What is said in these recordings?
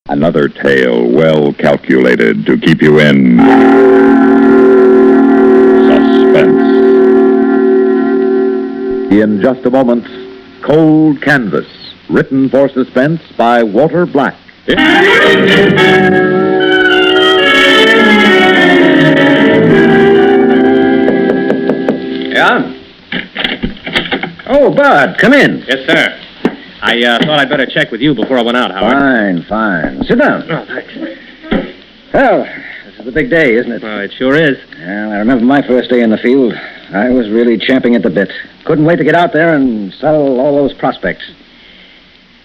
Another tale well calculated to keep you in suspense. In just a moment, Cold Canvas, written for suspense by Walter Black. Yeah? Oh, Bud, come in. Yes, sir. I thought I'd better check with you before I went out, Howard. Fine. Sit down. Oh, thanks. Well, this is the big day, isn't it? Well, it sure is. Well, I remember my first day in the field. I was really champing at the bit. Couldn't wait to get out there and sell all those prospects.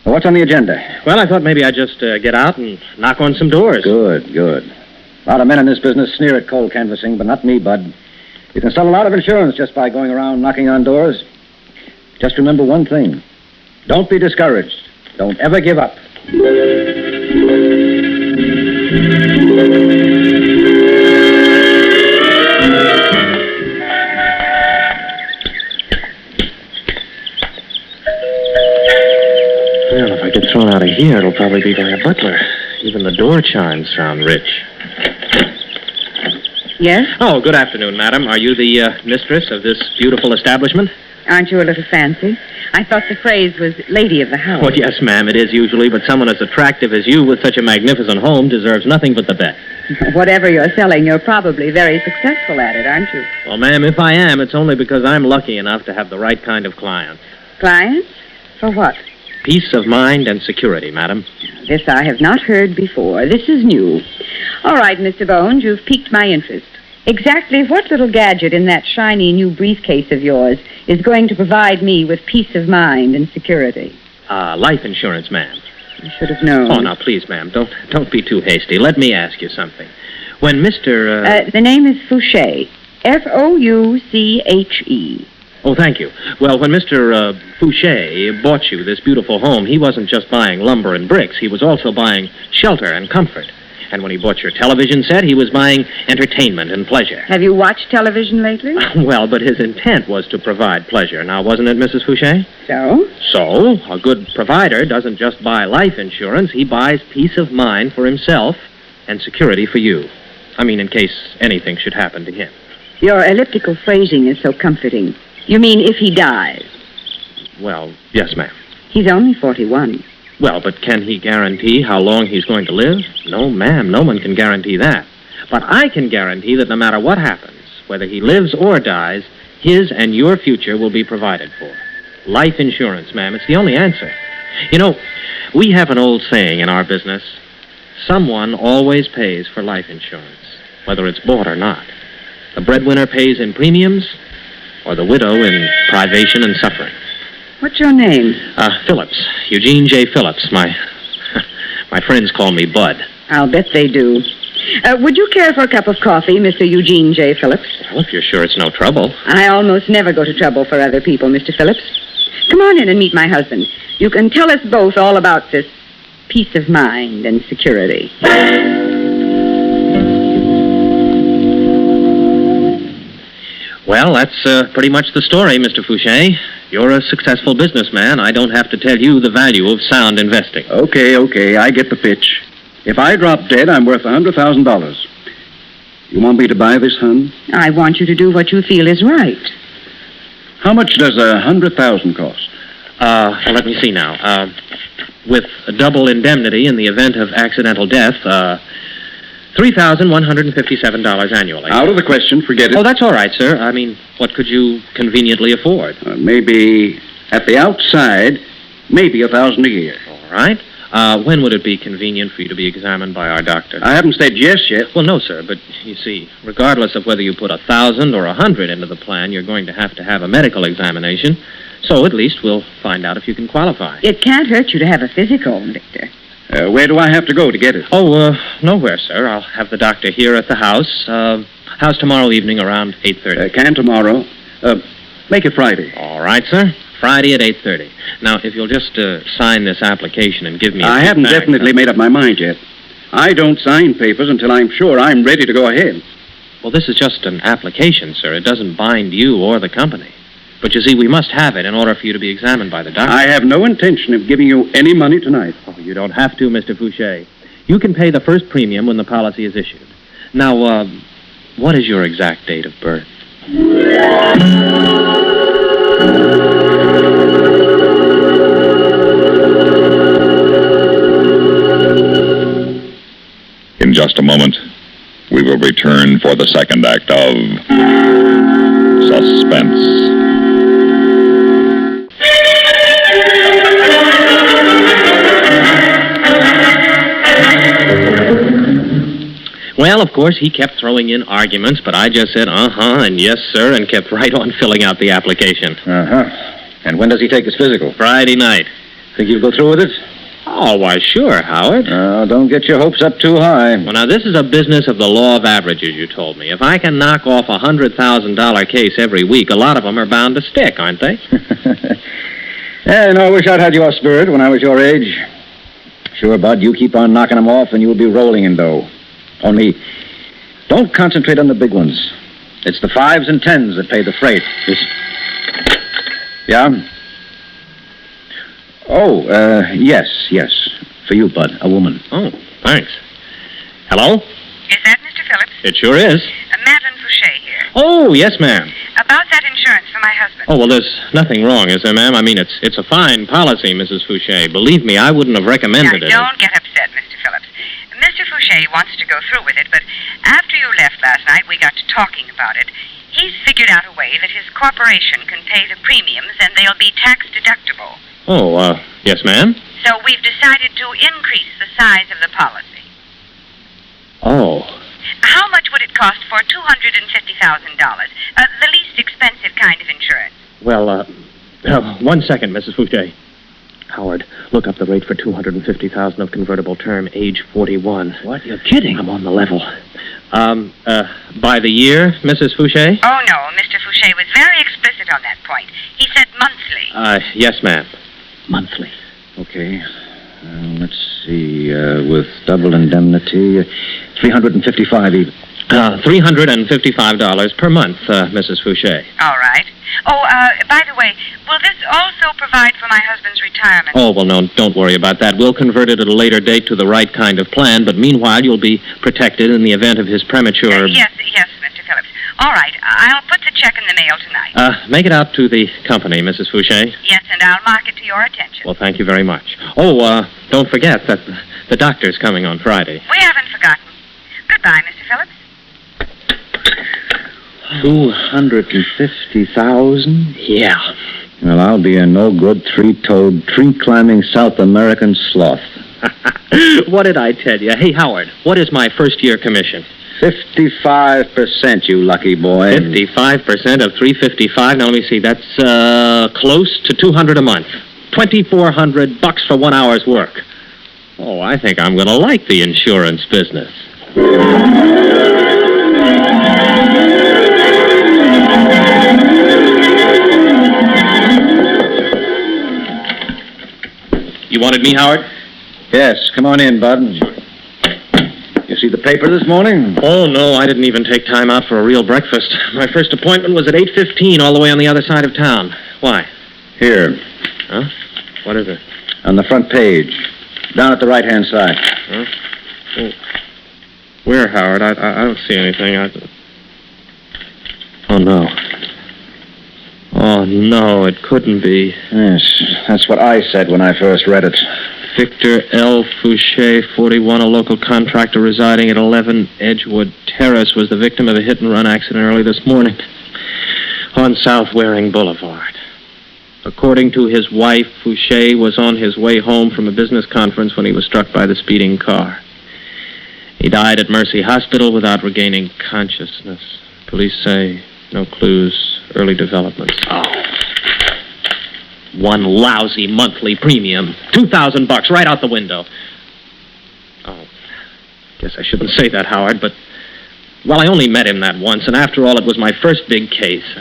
Well, what's on the agenda? Well, I thought maybe I'd just get out and knock on some doors. Good. A lot of men in this business sneer at cold canvassing, but not me, Bud. You can sell a lot of insurance just by going around knocking on doors. Just remember one thing. Don't be discouraged. Don't ever give up. Well, if I get thrown out of here, it'll probably be by a butler. Even the door chimes sound rich. Yes? Oh, good afternoon, madam. Are you the mistress of this beautiful establishment? Aren't you a little fancy? I thought the phrase was lady of the house. Well, yes, ma'am, it is usually, but someone as attractive as you with such a magnificent home deserves nothing but the best. Whatever you're selling, you're probably very successful at it, aren't you? Well, ma'am, if I am, it's only because I'm lucky enough to have the right kind of clients. Clients? For what? Peace of mind and security, madam. This I have not heard before. This is new. All right, Mr. Bones, you've piqued my interest. Exactly what little gadget in that shiny new briefcase of yours is going to provide me with peace of mind and security? Life insurance, ma'am. I should have known. Oh, now, please, ma'am, don't be too hasty. Let me ask you something. When Mr. The name is Fouché. Fouche. Oh, thank you. Well, when Mr. Fouché bought you this beautiful home, he wasn't just buying lumber and bricks. He was also buying shelter and comfort. And when he bought your television set, he was buying entertainment and pleasure. Have you watched television lately? Well, but his intent was to provide pleasure. Now, wasn't it, Mrs. Fouché? So? So, a good provider doesn't just buy life insurance. He buys peace of mind for himself and security for you. I mean, in case anything should happen to him. Your elliptical phrasing is so comforting. You mean if he dies? Well, yes, ma'am. He's only 41. Well, but can he guarantee how long he's going to live? No, ma'am, no one can guarantee that. But I can guarantee that no matter what happens, whether he lives or dies, his and your future will be provided for. Life insurance, ma'am, it's the only answer. You know, we have an old saying in our business, someone always pays for life insurance, whether it's bought or not. The breadwinner pays in premiums, or the widow in privation and suffering. What's your name? Phillips. Eugene J. Phillips. My friends call me Bud. I'll bet they do. Would you care for a cup of coffee, Mr. Eugene J. Phillips? Well, if you're sure it's no trouble. I almost never go to trouble for other people, Mr. Phillips. Come on in and meet my husband. You can tell us both all about this peace of mind and security. Well, that's pretty much the story, Mr. Fouché. You're a successful businessman. I don't have to tell you the value of sound investing. Okay, I get the pitch. If I drop dead, I'm worth $100,000. You want me to buy this, hon? I want you to do what you feel is right. How much does $100,000 cost? Well, let me see now. With a double indemnity in the event of accidental death, $3,157 annually. Out of the question, forget it. Oh, that's all right, sir. I mean, what could you conveniently afford? Maybe, at the outside, maybe $1,000 a year. All right. When would it be convenient for you to be examined by our doctor? I haven't said yes yet. Well, no, sir, but you see, regardless of whether you put 1,000 or 100 into the plan, you're going to have a medical examination. So at least we'll find out if you can qualify. It can't hurt you to have a physical, Victor. Where do I have to go to get it? Oh, nowhere, sir. I'll have the doctor here at the house. House tomorrow evening around 8:30. Can tomorrow. Make it Friday. All right, sir. Friday at 8:30. Now, if you'll just sign this application and give me I haven't definitely made up my mind yet. I don't sign papers until I'm sure I'm ready to go ahead. Well, this is just an application, sir. It doesn't bind you or the company. But you see, we must have it in order for you to be examined by the doctor. I have no intention of giving you any money tonight. Oh, you don't have to, Mr. Fouché. You can pay the first premium when the policy is issued. Now, what is your exact date of birth? In just a moment, we will return for the second act of Suspense. Well, of course, he kept throwing in arguments, but I just said, and yes, sir, and kept right on filling out the application. And when does he take his physical? Friday night. Think you'll go through with it? Oh, why, sure, Howard. Don't get your hopes up too high. Well, now, this is a business of the law of averages, you told me. If I can knock off a $100,000 case every week, a lot of them are bound to stick, aren't they? Yeah, I wish I'd had your spirit when I was your age. Sure, Bud, you keep on knocking them off and you'll be rolling in dough. Only, don't concentrate on the big ones. It's the 5s and 10s that pay the freight. Yeah? Oh, yes. For you, Bud, a woman. Oh, thanks. Hello? Is that Mr. Phillips? It sure is. Madeline Fouché here. Oh, yes, ma'am. About that insurance for my husband. Oh, well, there's nothing wrong, is there, ma'am? I mean, it's a fine policy, Mrs. Fouché. Believe me, I wouldn't have recommended it. Now, don't get upset, Mr. Phillips. Mr. Fouché wants to go through with it, but after you left last night, we got to talking about it. He's figured out a way that his corporation can pay the premiums, and they'll be tax deductible. Oh, yes, ma'am? So we've decided to increase the size of the policy. Oh. How much would it cost for $250,000? The least expensive kind of insurance. Well, 1 second, Mrs. Fouché. Howard, look up the rate for $250,000 of convertible term, age 41. What? You're kidding. I'm on the level. By the year, Mrs. Fouché? Oh, no. Mr. Fouché was very explicit on that point. He said monthly. Yes, ma'am. Monthly. Okay. Let's see. With double indemnity, $355 even. $355 per month, Mrs. Fouché. All right. Oh, by the way, will this also provide for my husband's retirement? Oh, well, no, don't worry about that. We'll convert it at a later date to the right kind of plan, but meanwhile, you'll be protected in the event of his premature... Yes, Mr. Phillips. All right, I'll put the check in the mail tonight. Make it out to the company, Mrs. Fouché. Yes, and I'll mark it to your attention. Well, thank you very much. Oh, don't forget that the doctor's coming on Friday. We haven't forgotten. Goodbye, Mr. Phillips. 250,000? Yeah. Well, I'll be a no-good, three-toed, tree-climbing South American sloth. What did I tell you? Hey, Howard, what is my first-year commission? 55%, you lucky boy. 55% of $355. Now, let me see. That's close to $200 a month. $2,400 for 1 hour's work. Oh, I think I'm going to like the insurance business. You wanted me, Howard? Yes, come on in, Bud. You see the paper this morning? Oh, no, I didn't even take time out for a real breakfast. My first appointment was at 8:15, all the way on the other side of town. Why? Here. Huh? What is it? On the front page. Down at the right-hand side. Huh? Oh. Where, Howard? I don't see anything. Oh, no. Oh, no, it couldn't be. Yes, that's what I said when I first read it. Victor L. Fouché, 41, a local contractor residing at 11 Edgewood Terrace, was the victim of a hit-and-run accident early this morning on South Waring Boulevard. According to his wife, Fouché was on his way home from a business conference when he was struck by the speeding car. He died at Mercy Hospital without regaining consciousness. Police say no clues, early developments. Oh. One lousy monthly premium. $2,000 right out the window. Oh, guess I shouldn't say that, Howard, but... Well, I only met him that once, and after all, it was my first big case.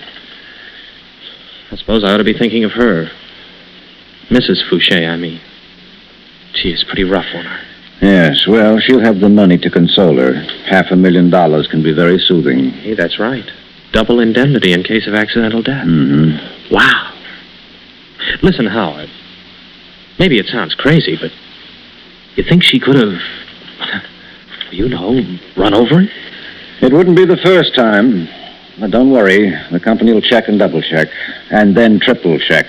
I suppose I ought to be thinking of her. Mrs. Fouché, I mean. Gee, it's pretty rough on her. Yes, well, she'll have the money to console her. $500,000 can be very soothing. Hey, that's right. Double indemnity in case of accidental death. Mm-hmm. Wow. Listen, Howard. Maybe it sounds crazy, but you think she could have run over it? It wouldn't be the first time. But don't worry. The company will check and double check. And then triple check.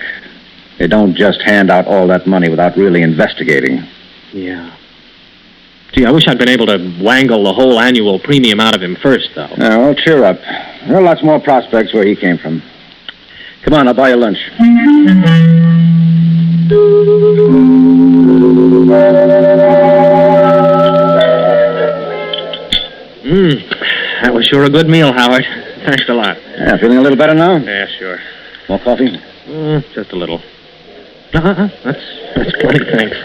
They don't just hand out all that money without really investigating. Yeah. Gee, I wish I'd been able to wangle the whole annual premium out of him first, though. Well, cheer up. There are lots more prospects where he came from. Come on, I'll buy you lunch. That was sure a good meal, Howard. Thanks a lot. Yeah, feeling a little better now? Yeah, sure. More coffee? Just a little. That's plenty, thanks.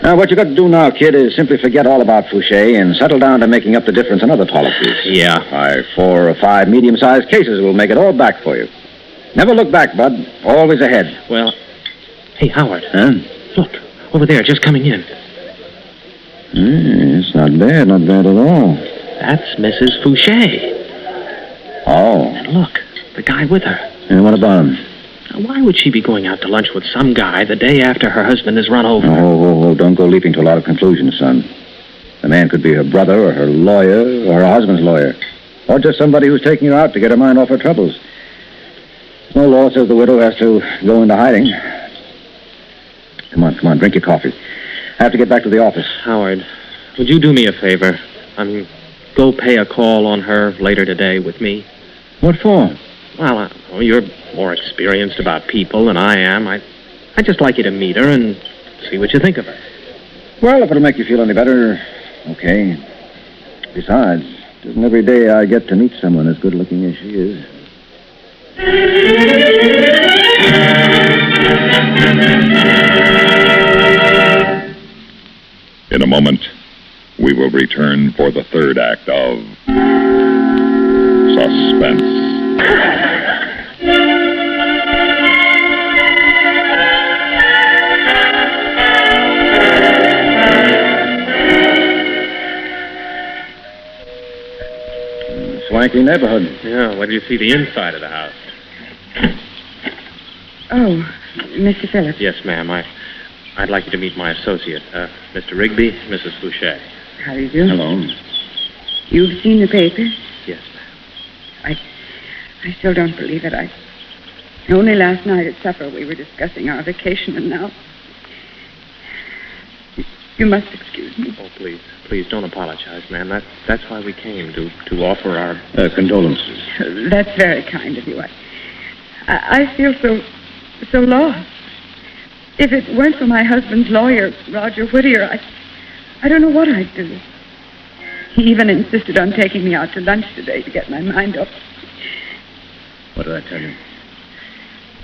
Now, what you got to do now, kid, is simply forget all about Fouché and settle down to making up the difference in other policies. Yeah. 4 or 5 medium-sized cases will make it all back for you. Never look back, Bud. Always ahead. Well, hey, Howard. Huh? Look, over there, just coming in. It's not bad at all. That's Mrs. Fouché. Oh. And look, the guy with her. And what about him? Now, why would she be going out to lunch with some guy the day after her husband is run over? Oh, don't go leaping to a lot of conclusions, son. The man could be her brother or her lawyer or her husband's lawyer. Or just somebody who's taking her out to get her mind off her troubles. No law says the widow has to go into hiding. Come on, drink your coffee. I have to get back to the office. Howard, would you do me a favor? Go pay a call on her later today with me. What for? Well, you're more experienced about people than I am. I'd just like you to meet her and see what you think of her. Well, if it'll make you feel any better, okay. Besides, it isn't every day I get to meet someone as good-looking as she is. In a moment, we will return for the third act of Suspense. Swanky neighborhood. Yeah, what did you see the inside of the house? Oh, Mr. Phillips. Yes, ma'am. I'd like you to meet my associate, Mr. Rigby, Mrs. Fouché. How do you do? Hello. You've seen the paper? Yes, ma'am. I still don't believe it. Only last night at supper we were discussing our vacation, and now... You must excuse me. Oh, please don't apologize, ma'am. That's why we came, to offer our... Condolences. That's very kind of you. I feel so lost. If it weren't for my husband's lawyer, Roger Whittier, I don't know what I'd do. He even insisted on taking me out to lunch today to get my mind off. What did I tell you?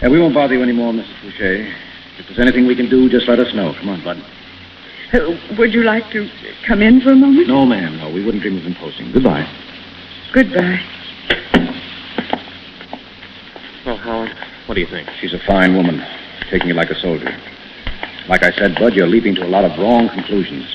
We won't bother you anymore, Mrs. Fouché. If there's anything we can do, just let us know. Come on, Bud. Would you like to come in for a moment? No, ma'am, no. We wouldn't dream of imposing. Goodbye. Goodbye. Well, Howard, what do you think? She's a fine woman, taking you like a soldier. Like I said, Bud, you're leaping to a lot of wrong conclusions.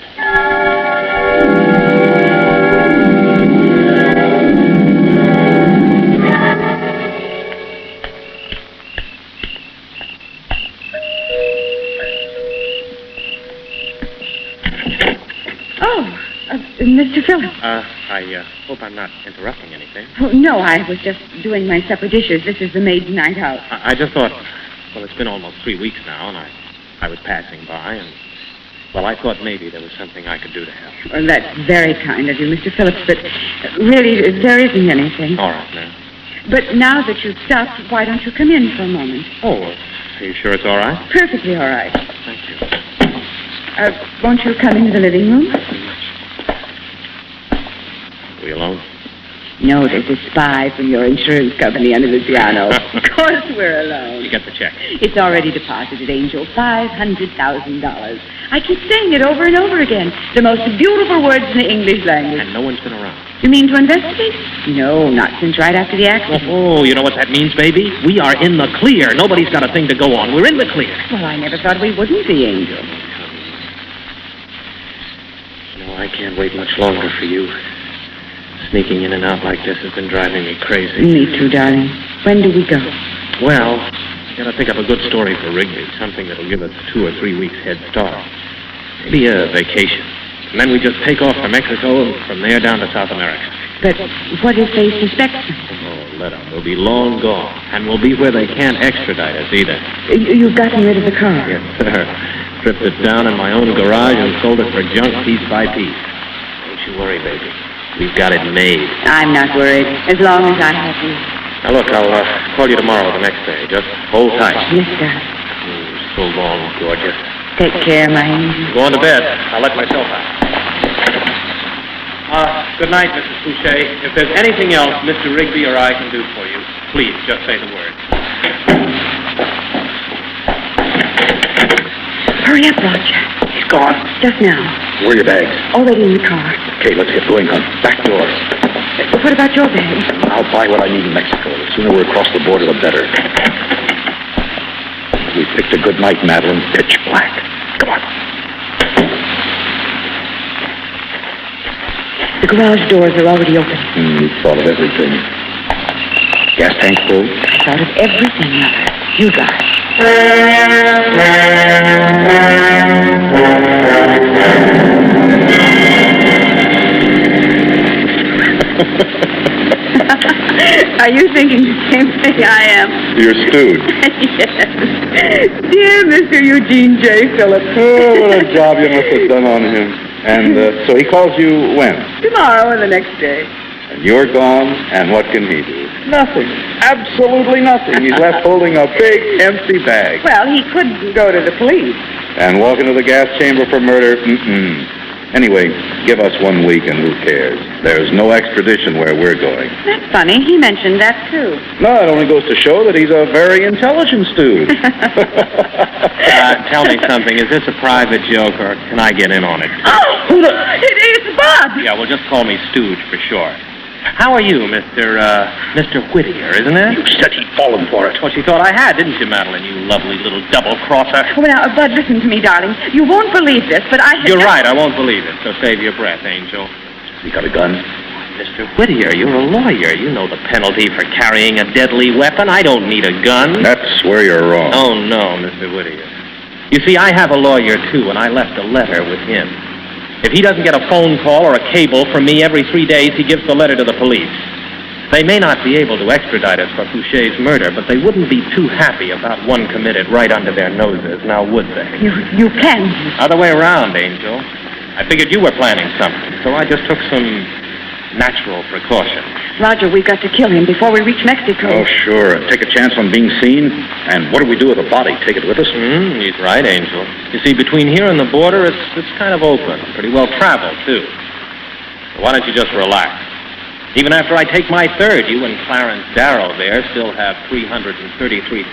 Mr. Phillips. I hope I'm not interrupting anything. Oh, no, I was just doing my supper dishes. This is the maid's night out. I just thought, well, it's been almost 3 weeks now, and I was passing by, and, well, I thought maybe there was something I could do to help. Well, that's very kind of you, Mr. Phillips, but really, there isn't anything. All right, now. But now that you've stopped, why don't you come in for a moment? Oh, are you sure it's all right? Perfectly all right. Thank you. Won't you come into the living room? Are we alone? No, there's a spy from your insurance company under the piano. Of course we're alone. You get the check. It's already deposited, Angel. $500,000. I keep saying it over and over again. The most beautiful words in the English language. And no one's been around. You mean to investigate? No, not since right after the accident. Oh, you know what that means, baby? We are in the clear. Nobody's got a thing to go on. We're in the clear. Well, I never thought we wouldn't be, Angel. No, I can't wait much longer for you. Sneaking in and out like this has been driving me crazy. Me too, darling. When do we go? Well, gotta think up a good story for Rigby. Something that'll give us 2 or 3 weeks head start. Maybe a vacation. And then we just take off for Mexico and from there down to South America. But what if they suspect us? Oh, let them. We'll be long gone. And we'll be where they can't extradite us either. You've gotten rid of the car. Yes, sir. Stripped it down in my own garage and sold it for junk piece by piece. Don't you worry, baby. We've got it made. I'm not worried, as long as I have you. Now, look, I'll call you tomorrow or the next day. Just hold tight. Yes, sir. So long, gorgeous. Take care, my angel. Go on to bed. I'll let myself out. Good night, Mrs. Fouché. If there's anything else Mr. Rigby or I can do for you, please just say the word. Hurry up, Roger. He's gone. Just now. Where are your bags? Already in the car. Okay, let's get going, hon. Back doors. What about your bag? I'll buy what I need in Mexico. The sooner we're across the border, the better. We picked a good night, Madeline. Pitch black. Come on. The garage doors are already open. You thought of everything. Gas tank full? I thought of everything, Mother. You got it. Are you thinking the same thing I am? You're stewed. Yes. Dear Mr. Eugene J. Phillips. Oh, what a job you must have done on him. And so he calls you when? Tomorrow or the next day. And you're gone, and what can he do? Nothing. Absolutely nothing. He's left holding a big, empty bag. Well, he could go to the police. And walk into the gas chamber for murder? Mm-mm. Anyway, give us 1 week and who cares? There's no extradition where we're going. That's funny. He mentioned that, too. No, it only goes to show that he's a very intelligent stooge. Tell me something. Is this a private joke, or can I get in on it? Oh, it's Bob. Yeah, well, just call me Stooge for short. How are you, Mr. Whittier, isn't it? You said he'd fallen for it. Well, she thought I had, didn't you, Madeline, you lovely little double-crosser? Oh, now, Bud, listen to me, darling. You won't believe this, but I... You're right, I won't believe it, so save your breath, Angel. He got a gun? Mr. Whittier, you're a lawyer. You know the penalty for carrying a deadly weapon. I don't need a gun. That's where you're wrong. Oh, no, Mr. Whittier. You see, I have a lawyer, too, and I left a letter with him. If he doesn't get a phone call or a cable from me every 3 days, he gives the letter to the police. They may not be able to extradite us for Fouché's murder, but they wouldn't be too happy about one committed right under their noses, now would they? You can. Other way around, Angel. I figured you were planning something, so I just took some natural precautions. Roger, we've got to kill him before we reach Mexico. Oh, sure. Take a chance on being seen. And what do we do with the body? Take it with us? He's right, Angel. You see, between here and the border, it's kind of open. Pretty well traveled, too. So why don't you just relax? Even after I take my third, you and Clarence Darrow there still have $333,000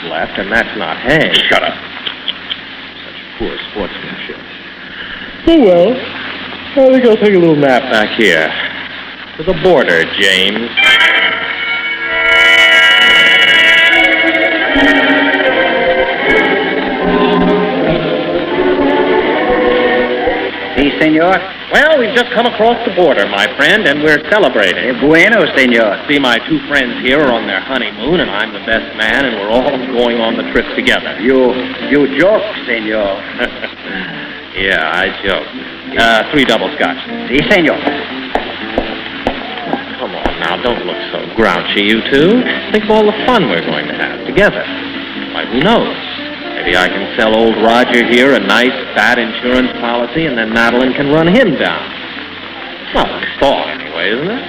left, and that's not hay. Shut up. Such poor sportsmanship. Oh, well. I think I'll take a little nap back here. To the border, James. Si, senor. Well, we've just come across the border, my friend, and we're celebrating. Bueno, senor. See, my two friends here are on their honeymoon, and I'm the best man, and we're all going on the trip together. You joke, senor. Yeah, I joke. 3 double scotch. Si, senor. Come on now, don't look so grouchy, you two. Think of all the fun we're going to have together. Why, who knows? Maybe I can sell old Roger here a nice, fat insurance policy, and then Madeline can run him down. It's not a thought, anyway, isn't it?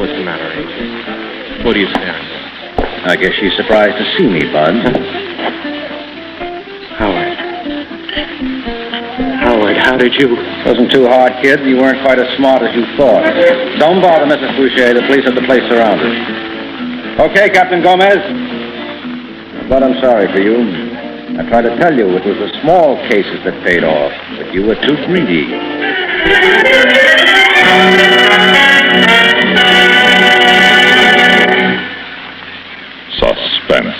What's the matter, Angel? What are you staring at? I guess she's surprised to see me, Bud. Howard, how did you... Wasn't too hard, kid. You weren't quite as smart as you thought. Don't bother, Mrs. Fouché. The police have the place surrounded. Okay, Captain Gomez. But I'm sorry for you. I tried to tell you it was the small cases that paid off, but you were too greedy. Suspense.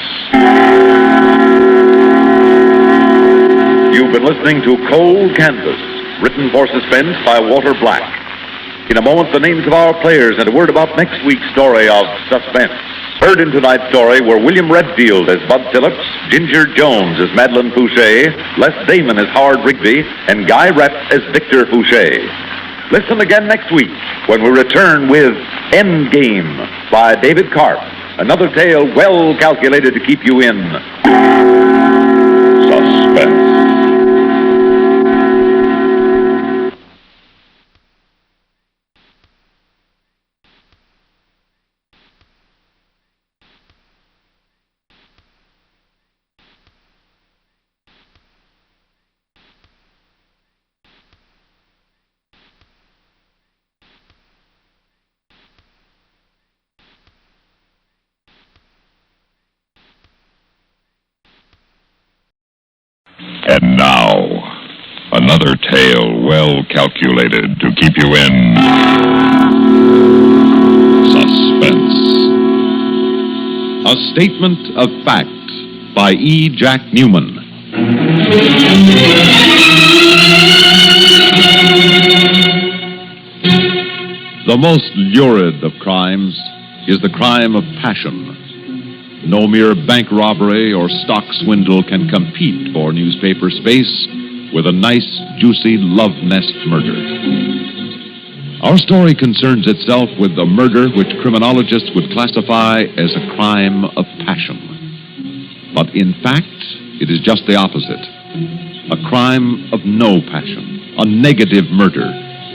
You've been listening to Cold Canvas, written for Suspense by Walter Black. In a moment, the names of our players and a word about next week's story of Suspense. Heard in tonight's story were William Redfield as Bud Phillips, Ginger Jones as Madeline Fouché, Les Damon as Howard Rigby, and Guy Rep as Victor Fouché. Listen again next week when we return with Endgame by David Karp, another tale well calculated to keep you in suspense. And now, another tale well calculated to keep you in suspense. A Statement of Fact by E. Jack Newman. The most lurid of crimes is the crime of passion. No mere bank robbery or stock swindle can compete for newspaper space with a nice, juicy love nest murder. Our story concerns itself with a murder which criminologists would classify as a crime of passion. But in fact, it is just the opposite. A crime of no passion, a negative murder,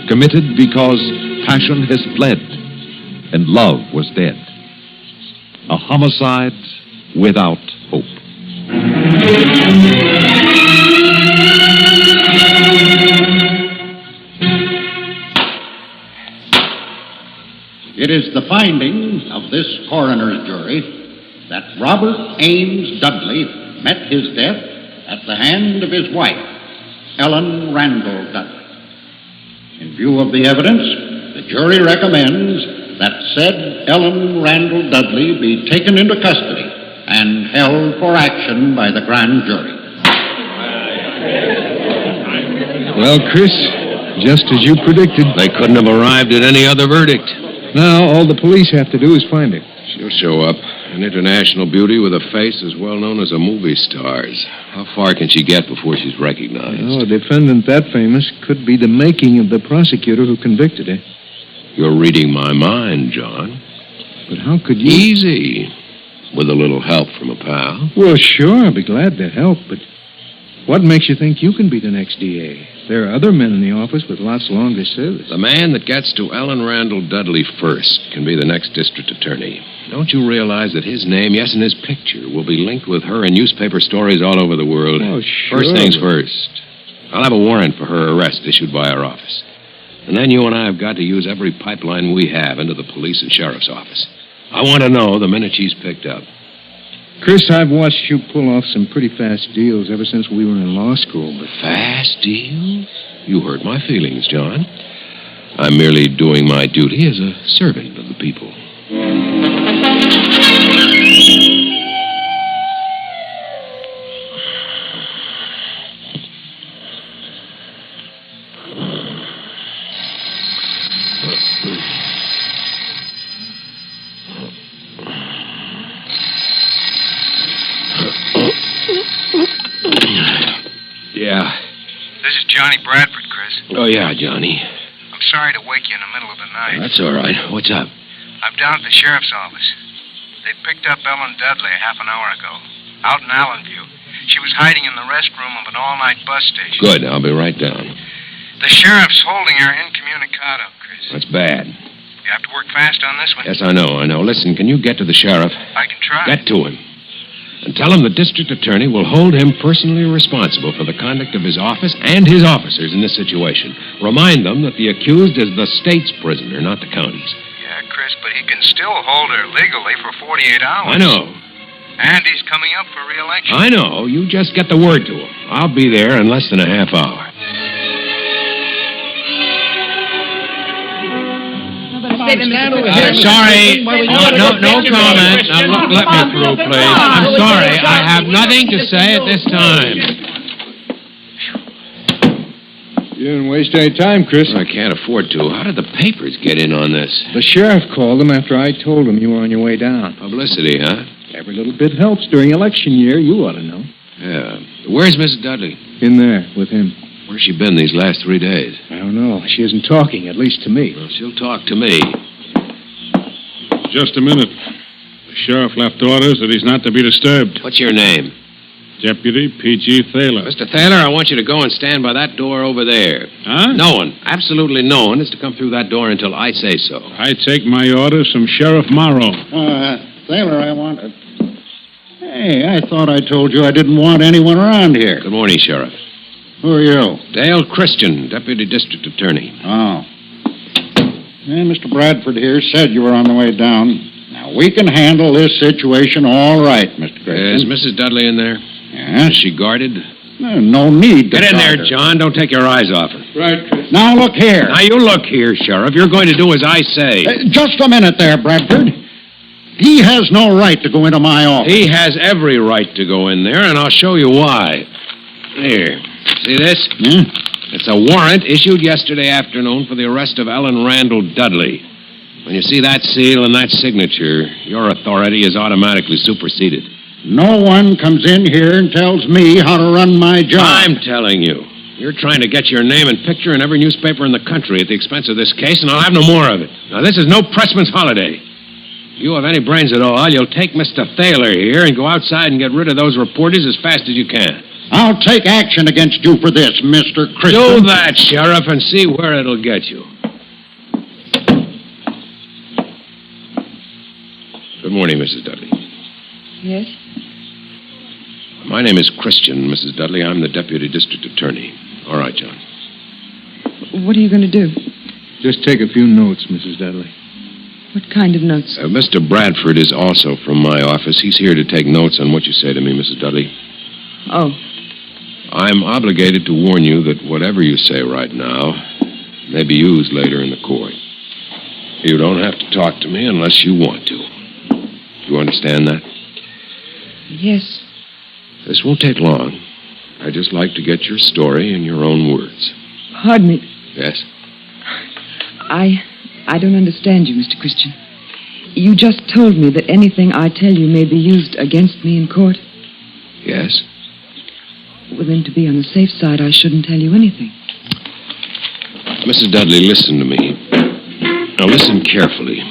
committed because passion has fled and love was dead. A homicide without hope. It is the finding of this coroner's jury that Robert Ames Dudley met his death at the hand of his wife, Ellen Randall Dudley. In view of the evidence, the jury recommends that said Ellen Randall Dudley be taken into custody and held for action by the grand jury. Well, Chris, just as you predicted. They couldn't have arrived at any other verdict. Now, all the police have to do is find her. She'll show up. An international beauty with a face as well known as a movie star's. How far can she get before she's recognized? Oh, a defendant that famous could be the making of the prosecutor who convicted her. You're reading my mind, John. But how could you... Easy. With a little help from a pal. Well, sure, I'd be glad to help, but what makes you think you can be the next DA? There are other men in the office with lots longer service. The man that gets to Ellen Randall Dudley first can be the next district attorney. Don't you realize that his name, yes, and his picture, will be linked with her in newspaper stories all over the world? Oh, sure. First things first. I'll have a warrant for her arrest issued by our office. And then you and I have got to use every pipeline we have into the police and sheriff's office. I want to know the minute she's picked up. Chris, I've watched you pull off some pretty fast deals ever since we were in law school, but... Fast deals? You hurt my feelings, John. I'm merely doing my duty as a servant of the people. Yeah. This is Johnny Bradford, Chris. Oh, yeah, Johnny. I'm sorry to wake you in the middle of the night. That's all right. What's up? I'm down at the sheriff's office. They picked up Ellen Dudley half an hour ago, out in Allenview. She was hiding in the restroom of an all-night bus station. Good. I'll be right down. The sheriff's holding her incommunicado, Chris. That's bad. You have to work fast on this one. Yes, I know. Listen, can you get to the sheriff? I can try. Get to him. And tell him the district attorney will hold him personally responsible for the conduct of his office and his officers in this situation. Remind them that the accused is the state's prisoner, not the county's. Yeah, Chris, but he can still hold her legally for 48 hours. I know. And he's coming up for re-election. I know. You just get the word to him. I'll be there in less than a half hour. Sorry. No comment. Now, let me through, please. I'm sorry. I have nothing to say at this time. You didn't waste any time, Chris. I can't afford to. How did the papers get in on this? The sheriff called them after I told him you were on your way down. Publicity, huh? Every little bit helps during election year. You ought to know. Yeah. Where's Mrs. Dudley? In there, with him. Where's she been these last 3 days? I don't know. She isn't talking, at least to me. Well, she'll talk to me. Just a minute. The sheriff left orders that he's not to be disturbed. What's your name? Deputy P.G. Thaler. Mr. Thaler, I want you to go and stand by that door over there. Huh? No one, absolutely no one, is to come through that door until I say so. I take my orders from Sheriff Morrow. Thaler, I want... Hey, I thought I told you I didn't want anyone around here. Good morning, Sheriff. Who are you? Dale Christian, Deputy District Attorney. Oh. Yeah, Mr. Bradford here said you were on the way down. Now, we can handle this situation all right, Mr. Christian. Is Mrs. Dudley in there? Yes. Is she guarded? No need to Get in guard there, her. John. Don't take your eyes off her. Right, Chris. Now, look here. Now, you look here, Sheriff. You're going to do as I say. Just a minute there, Bradford. He has no right to go into my office. He has every right to go in there, and I'll show you why. Here. See this? Yeah? It's a warrant issued yesterday afternoon for the arrest of Ellen Randall Dudley. When you see that seal and that signature, your authority is automatically superseded. No one comes in here and tells me how to run my job. I'm telling you. You're trying to get your name and picture in every newspaper in the country at the expense of this case, and I'll have no more of it. Now, this is no pressman's holiday. If you have any brains at all, you'll take Mr. Thaler here and go outside and get rid of those reporters as fast as you can. I'll take action against you for this, Mr. Christian. Do that, Sheriff, and see where it'll get you. Good morning, Mrs. Dudley. Yes? My name is Christian, Mrs. Dudley. I'm the Deputy District Attorney. All right, John. What are you going to do? Just take a few notes, Mrs. Dudley. What kind of notes? Mr. Bradford is also from my office. He's here to take notes on what you say to me, Mrs. Dudley. Oh. I'm obligated to warn you that whatever you say right now may be used later in the court. You don't have to talk to me unless you want to. You understand that? Yes. This won't take long. I'd just like to get your story in your own words. Pardon me. Yes? I don't understand you, Mr. Christian. You just told me that anything I tell you may be used against me in court. Yes? Well, then, to be on the safe side, I shouldn't tell you anything. Mrs. Dudley, listen to me. Now, listen carefully.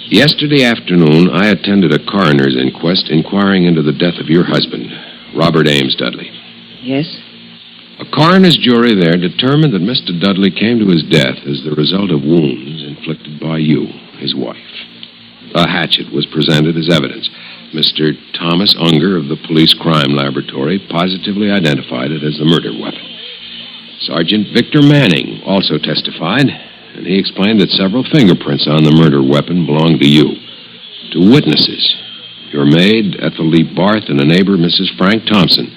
Yesterday afternoon, I attended a coroner's inquest inquiring into the death of your husband, Robert Ames Dudley. Yes? A coroner's jury there determined that Mr. Dudley came to his death as the result of wounds inflicted by you, his wife. A hatchet was presented as evidence. Mr. Thomas Unger of the Police Crime Laboratory positively identified it as the murder weapon. Sergeant Victor Manning also testified, and he explained that several fingerprints on the murder weapon belonged to you. To witnesses, your maid, Ethel Lee Barth, and a neighbor, Mrs. Frank Thompson,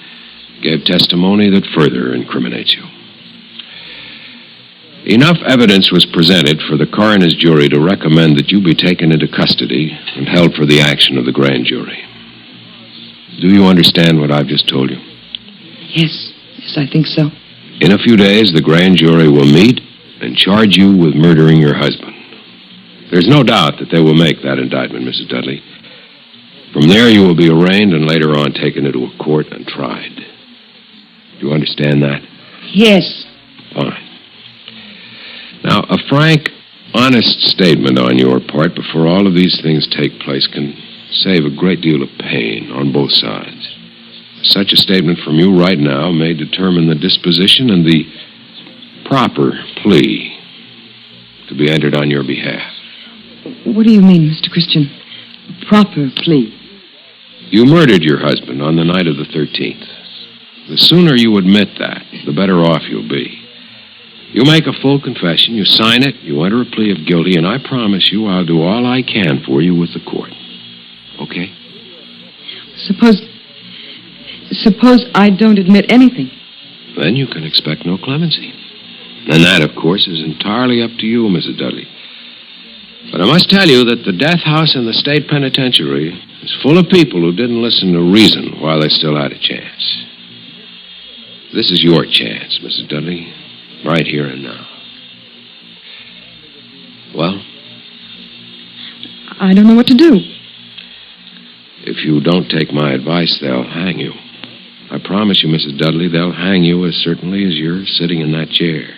gave testimony that further incriminates you. Enough evidence was presented for the coroner's jury to recommend that you be taken into custody and held for the action of the grand jury. Do you understand what I've just told you? Yes, I think so. In a few days, the grand jury will meet and charge you with murdering your husband. There's no doubt that they will make that indictment, Mrs. Dudley. From there, you will be arraigned and later on taken into a court and tried. Do you understand that? Yes. Fine. Now, a frank, honest statement on your part before all of these things take place can save a great deal of pain on both sides. Such a statement from you right now may determine the disposition and the proper plea to be entered on your behalf. What do you mean, Mr. Christian? Proper plea? You murdered your husband on the night of the 13th. The sooner you admit that, the better off you'll be. You make a full confession, you sign it, you enter a plea of guilty, and I promise you I'll do all I can for you with the court. Okay? Suppose I don't admit anything. Then you can expect no clemency. And that, of course, is entirely up to you, Mrs. Dudley. But I must tell you that the death house in the state penitentiary is full of people who didn't listen to reason while they still had a chance. This is your chance, Mrs. Dudley. Right here and now. Well? I don't know what to do. If you don't take my advice, they'll hang you. I promise you, Mrs. Dudley, they'll hang you as certainly as you're sitting in that chair.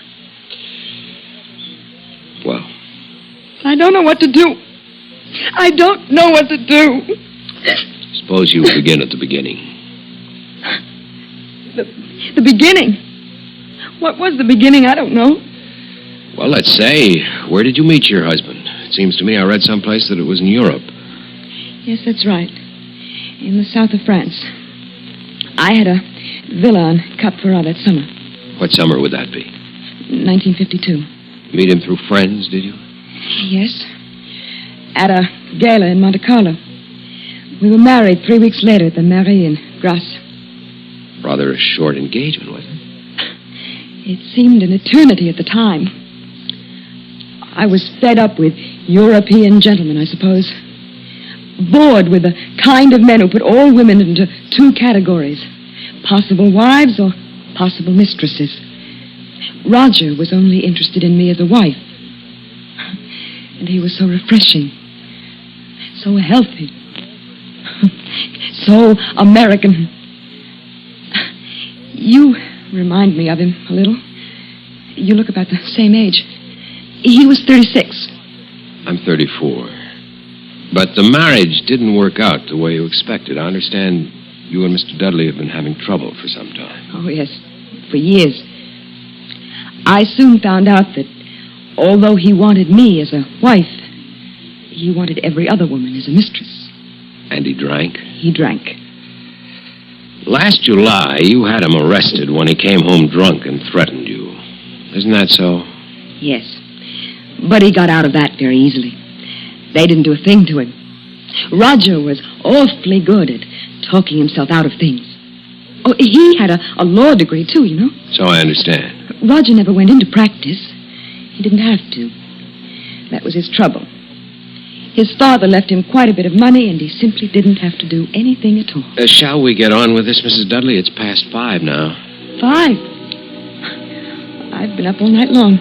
Well? I don't know what to do. I don't know what to do. Suppose you begin at the beginning. The beginning? What was the beginning? I don't know. Well, let's say, where did you meet your husband? It seems to me I read someplace that it was in Europe. Yes, that's right. In the south of France. I had a villa on Cap Ferrat that summer. What summer would that be? 1952. Meet him through friends, did you? Yes. At a gala in Monte Carlo. We were married 3 weeks later at the Mairie in Grasse. Rather a short engagement, wasn't it? It seemed an eternity at the time. I was fed up with European gentlemen, I suppose. Bored with the kind of men who put all women into 2 categories. Possible wives or possible mistresses. Roger was only interested in me as a wife. And he was so refreshing. So healthy. So American. You remind me of him a little. You look about the same age. He was 36. I'm 34. But the marriage didn't work out the way you expected. I understand you and Mr. Dudley have been having trouble for some time. Oh, yes. For years. I soon found out that although he wanted me as a wife, he wanted every other woman as a mistress. And he drank? He drank. Last July, you had him arrested when he came home drunk and threatened you. Isn't that so? Yes. But he got out of that very easily. They didn't do a thing to him. Roger was awfully good at talking himself out of things. Oh, he had a law degree, too, you know. So I understand. Roger never went into practice. He didn't have to. That was his trouble. His father left him quite a bit of money, and he simply didn't have to do anything at all. Shall we get on with this, Mrs. Dudley? It's past 5 now. 5? I've been up all night long.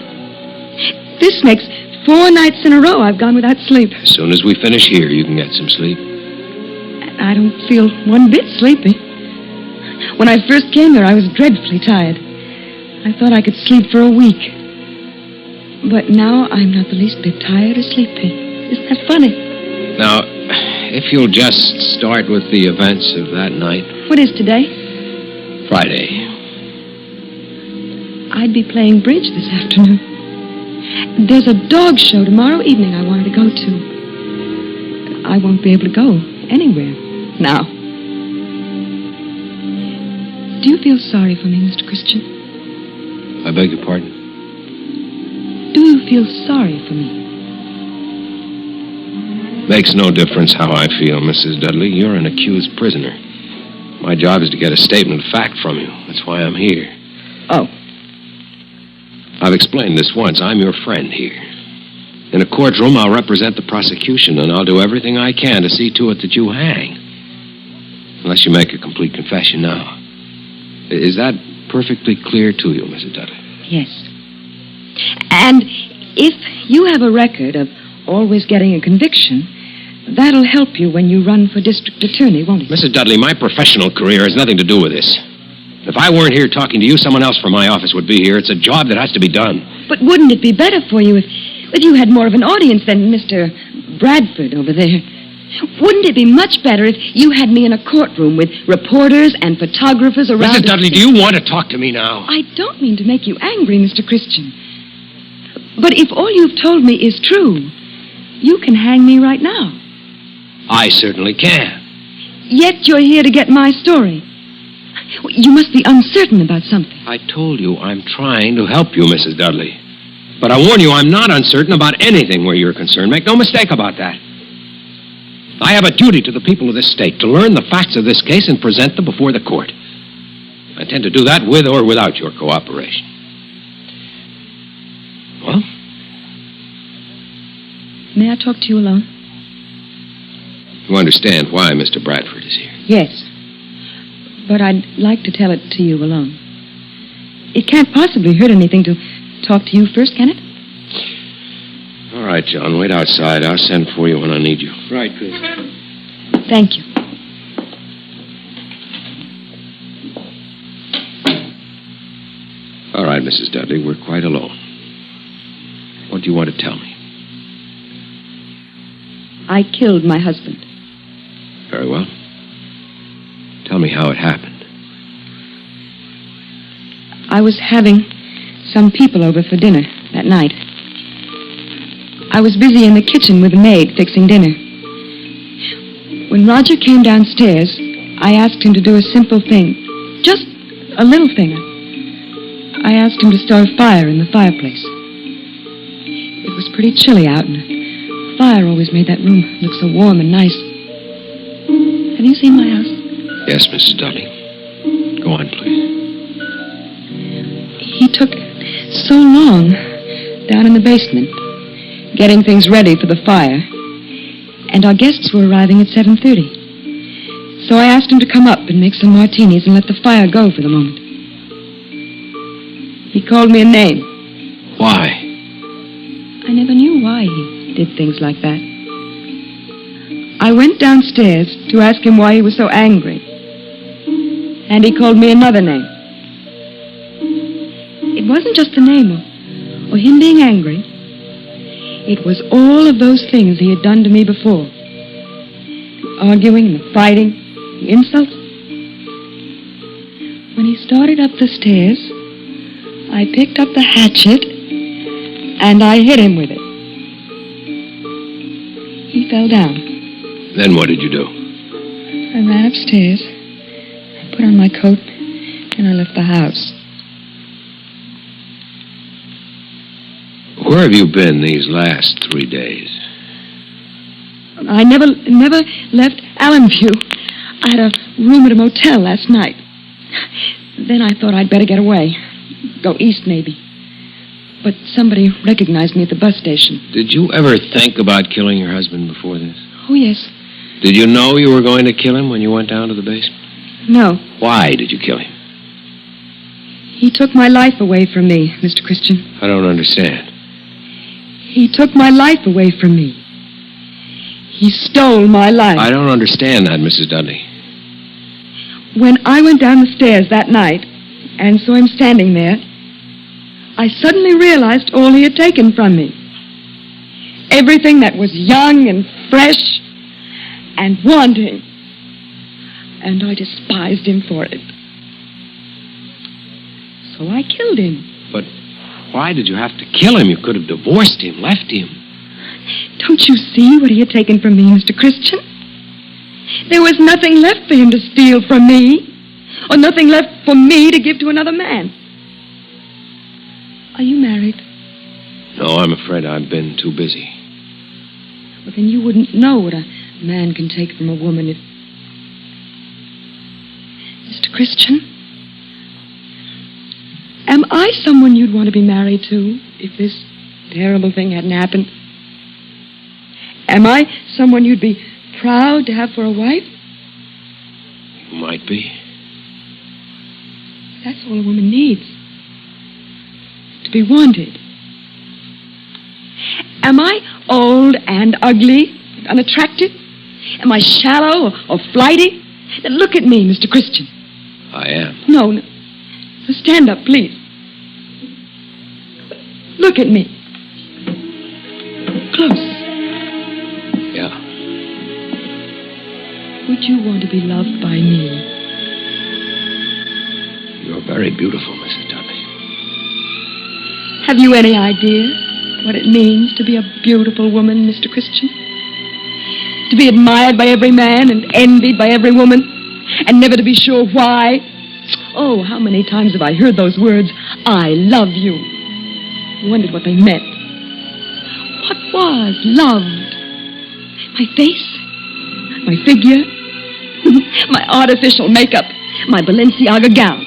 This makes 4 nights in a row I've gone without sleep. As soon as we finish here, you can get some sleep. I don't feel one bit sleepy. When I first came here, I was dreadfully tired. I thought I could sleep for a week. But now I'm not the least bit tired or sleepy. Isn't that funny? Now, if you'll just start with the events of that night. What is today? Friday. I'd be playing bridge this afternoon. There's a dog show tomorrow evening I wanted to go to. I won't be able to go anywhere now. Do you feel sorry for me, Mr. Christian? I beg your pardon? Do you feel sorry for me? Makes no difference how I feel, Mrs. Dudley. You're an accused prisoner. My job is to get a statement of fact from you. That's why I'm here. Oh. I've explained this once. I'm your friend here. In a courtroom, I'll represent the prosecution, and I'll do everything I can to see to it that you hang. Unless you make a complete confession now. Is that perfectly clear to you, Mrs. Dudley? Yes. And if you have a record of always getting a conviction, that'll help you when you run for district attorney, won't it? Mrs. Dudley, my professional career has nothing to do with this. If I weren't here talking to you, someone else from my office would be here. It's a job that has to be done. But wouldn't it be better for you if you had more of an audience than Mr. Bradford over there? Wouldn't it be much better if you had me in a courtroom with reporters and photographers around... Mrs. Dudley, do you want to talk to me now? I don't mean to make you angry, Mr. Christian. But if all you've told me is true, you can hang me right now. I certainly can. Yet you're here to get my story. You must be uncertain about something. I told you I'm trying to help you, Mrs. Dudley. But I warn you, I'm not uncertain about anything where you're concerned. Make no mistake about that. I have a duty to the people of this state to learn the facts of this case and present them before the court. I intend to do that with or without your cooperation. Well? May I talk to you alone? You understand why Mr. Bradford is here? Yes. But I'd like to tell it to you alone. It can't possibly hurt anything to talk to you first, can it? All right, John, wait outside. I'll send for you when I need you. Right, Chris. Thank you. All right, Mrs. Dudley, we're quite alone. What do you want to tell me? I killed my husband. Very well. Tell me how it happened. I was having some people over for dinner that night. I was busy in the kitchen with the maid fixing dinner. When Roger came downstairs, I asked him to do a simple thing. Just a little thing. I asked him to start a fire in the fireplace. It was pretty chilly out, and the fire always made that room look so warm and nice. Have you seen my house? Yes, Mrs. Dudley. Go on, please. He took so long down in the basement, getting things ready for the fire, and our guests were arriving at 7:30. So I asked him to come up and make some martinis and let the fire go for the moment. He called me a name. Why? I never knew why he did things like that. I went downstairs to ask him why he was so angry, and he called me another name. It wasn't just the name or him being angry. It was all of those things he had done to me before. The arguing, the fighting, the insults. When he started up the stairs, I picked up the hatchet and I hit him with it. He fell down. Then what did you do? I ran upstairs, I put on my coat, and I left the house. Where have you been these last 3 days? I never left Allenview. I had a room at a motel last night. Then I thought I'd better get away. Go east, maybe. But somebody recognized me at the bus station. Did you ever think about killing your husband before this? Oh, yes. Did you know you were going to kill him when you went down to the basement? No. Why did you kill him? He took my life away from me, Mr. Christian. I don't understand. He took my life away from me. He stole my life. I don't understand that, Mrs. Dudley. When I went down the stairs that night and saw him standing there, I suddenly realized all he had taken from me. Everything that was young and fresh and wanting. And I despised him for it. So I killed him. But why did you have to kill him? You could have divorced him, left him. Don't you see what he had taken from me, Mr. Christian? There was nothing left for him to steal from me, or nothing left for me to give to another man. Are you married? No, I'm afraid I've been too busy. Well, then you wouldn't know what a man can take from a woman if... Mr. Christian, am I someone you'd want to be married to if this terrible thing hadn't happened? Am I someone you'd be proud to have for a wife? You might be. That's all a woman needs. To be wanted. Am I old and ugly and unattractive? Am I shallow or flighty? Then look at me, Mr. Christian. I am. No. So stand up, please. Look at me. Close. Yeah. Would you want to be loved by me? You're very beautiful, Mrs. Dudley. Have you any idea what it means to be a beautiful woman, Mr. Christian? To be admired by every man and envied by every woman, and never to be sure why? Oh, how many times have I heard those words, I love you? Wondered what they meant. What was loved? My face? My figure? My artificial makeup? My Balenciaga gown?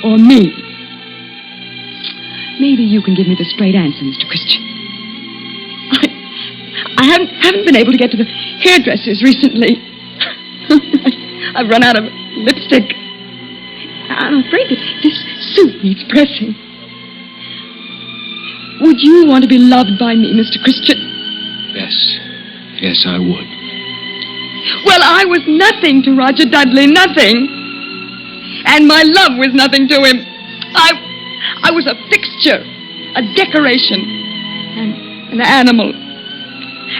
Or me? Maybe you can give me the straight answer, Mr. Christian. I haven't been able to get to the hairdressers recently. I've run out of lipstick. I'm afraid that this suit needs pressing. Would you want to be loved by me, Mr. Christian? Yes. Yes, I would. Well, I was nothing to Roger Dudley, nothing. And my love was nothing to him. I was a fixture, a decoration, an animal.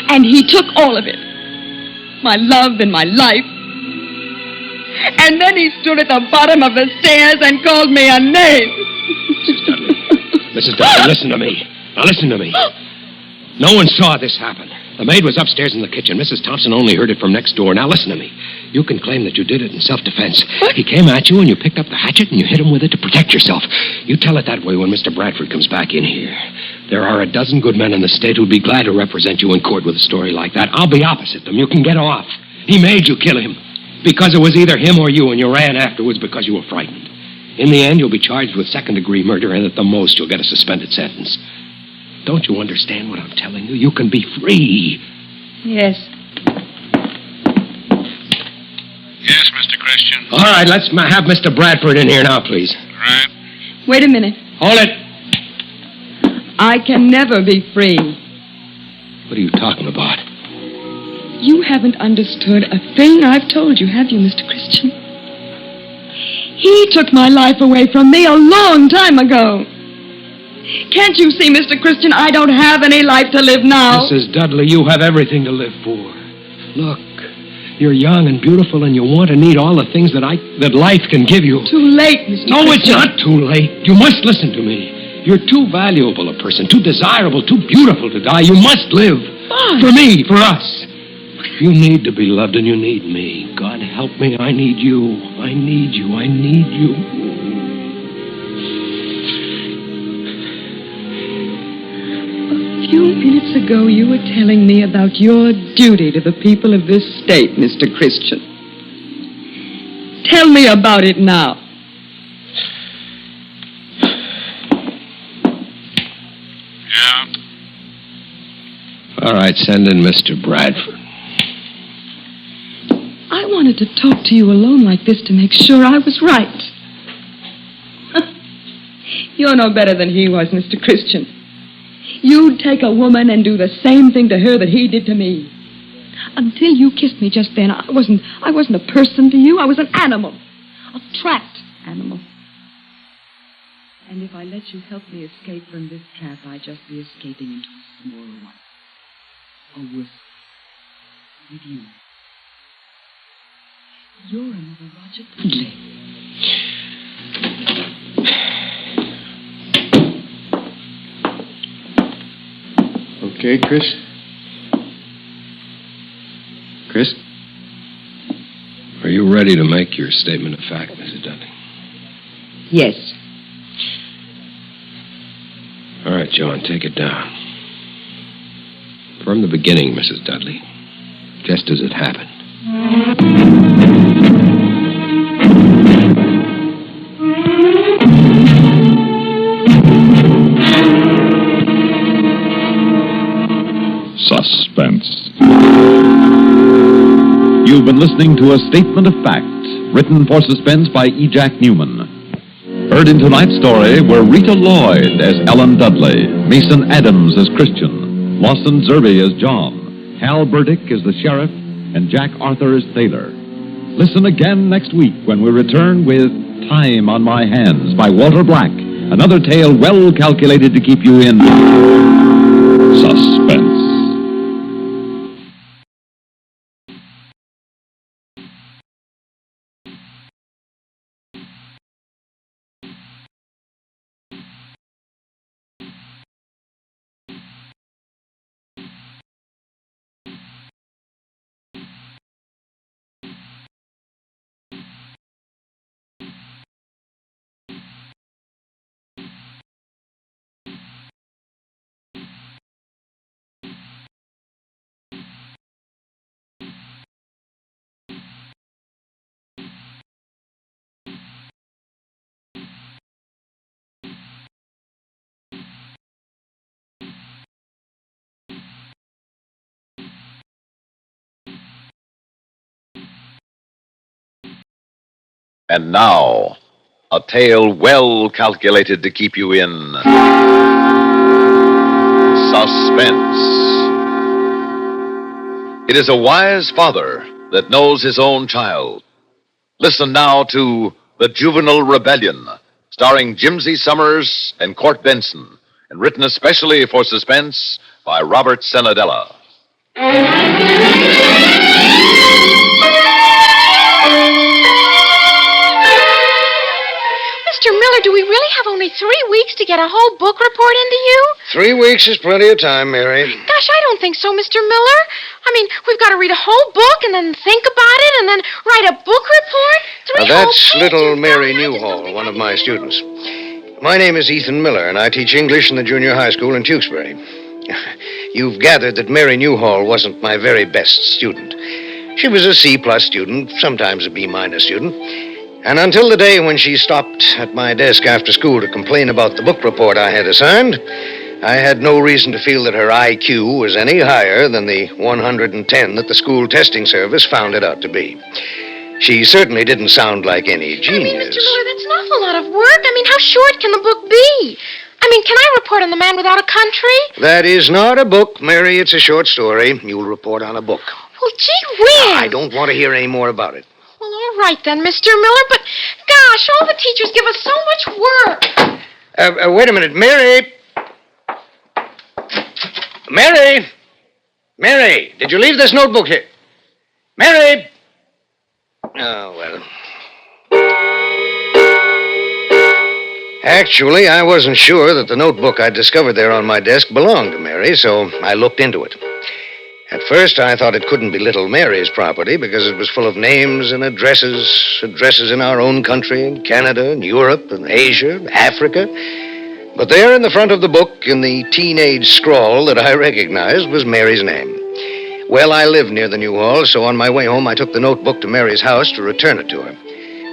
And he took all of it. My love and my life. And then he stood at the bottom of the stairs and called me a name. Mrs. Dudley, listen to me. Now listen to me. No one saw this happen. The maid was upstairs in the kitchen. Mrs. Thompson only heard it from next door. Now listen to me. You can claim that you did it in self-defense. He came at you and you picked up the hatchet and you hit him with it to protect yourself. You tell it that way when Mr. Bradford comes back in here. There are a dozen good men in the state who'd be glad to represent you in court with a story like that. I'll be opposite them. You can get off. He made you kill him. Because it was either him or you, and you ran afterwards because you were frightened. In the end, you'll be charged with second-degree murder, and at the most, you'll get a suspended sentence. Don't you understand what I'm telling you? You can be free. Yes. Yes, Mr. Christian. All right, let's have Mr. Bradford in here now, please. Right. Wait a minute. Hold it. I can never be free. What are you talking about? You haven't understood a thing I've told you, have you, Mr. Christian? He took my life away from me a long time ago. Can't you see, Mr. Christian, I don't have any life to live now? Mrs. Dudley, you have everything to live for. Look, you're young and beautiful, and you want and need all the things that life can give you. Too late, Mr. No, Christian. it's not too late. You must listen to me. You're too valuable a person, too desirable, too beautiful to die. You must live. Why? For me, for us. You need to be loved, and you need me. God help me, I need you. I need you. I need you. A few minutes ago, you were telling me about your duty to the people of this state, Mr. Christian. Tell me about it now. Yeah? All right, send in Mr. Bradford. I wanted to talk to you alone like this to make sure I was right. You're no better than he was, Mr. Christian. You'd take a woman and do the same thing to her that he did to me. Until you kissed me just then, I wasn't a person to you. I was an animal. A trapped animal. And if I let you help me escape from this trap, I'd just be escaping into a smaller one. Or worse, with you. You're another Roger Dudley. Okay, Chris? Chris? Are you ready to make your statement of fact, Mrs. Dudley? Yes. All right, John, take it down. From the beginning, Mrs. Dudley, just as it happened. Suspense. You've been listening to a statement of fact, written for Suspense by E. Jack Newman. Heard in tonight's story were Rita Lloyd as Ellen Dudley, Mason Adams as Christian, Lawson Zerby as John, Hal Burdick as the sheriff, and Jack Arthur as Thaler. Listen again next week when we return with Time on My Hands by Walter Black, another tale well calculated to keep you in suspense. And now, A tale well calculated to keep you in suspense. It is a wise father that knows his own child. Listen now to The Juvenile Rebellion, starring Jimsy Summers and Court Benson, and written especially for Suspense by Robert Senadella. Mr. Miller, do we really have only 3 weeks to get a whole book report into you? 3 weeks is plenty of time, Mary. Gosh, I don't think so, Mr. Miller. I mean, we've got to read a whole book and then think about it and then write a book report. That's little Mary Newhall, one of my students. My name is Ethan Miller, and I teach English in the junior high school in Tewksbury. You've gathered that Mary Newhall wasn't my very best student. She was a C-plus student, sometimes a B-minus student. And until the day when she stopped at my desk after school to complain about the book report I had assigned, I had no reason to feel that her IQ was any higher than the 110 that the school testing service found it out to be. She certainly didn't sound like any genius. I mean, Mr. Miller, that's an awful lot of work. I mean, how short can the book be? I mean, can I report on the man without a country? That is not a book, Mary. It's a short story. You'll report on a book. Well, gee whiz. I don't want to hear any more about it. Well, all right then, Mr. Miller, but gosh, all the teachers give us so much work. Wait a minute. Mary! Mary! Mary, did you leave this notebook here? Mary! Oh, well. Actually, I wasn't sure that the notebook I'd discovered there on my desk belonged to Mary, so I looked into it. At first, I thought it couldn't be little Mary's property because it was full of names and addresses in our own country, and Canada, and Europe, and Asia, and Africa. But there in the front of the book, in the teenage scrawl that I recognized, was Mary's name. Well, I live near the Newhall, so on my way home, I took the notebook to Mary's house to return it to her.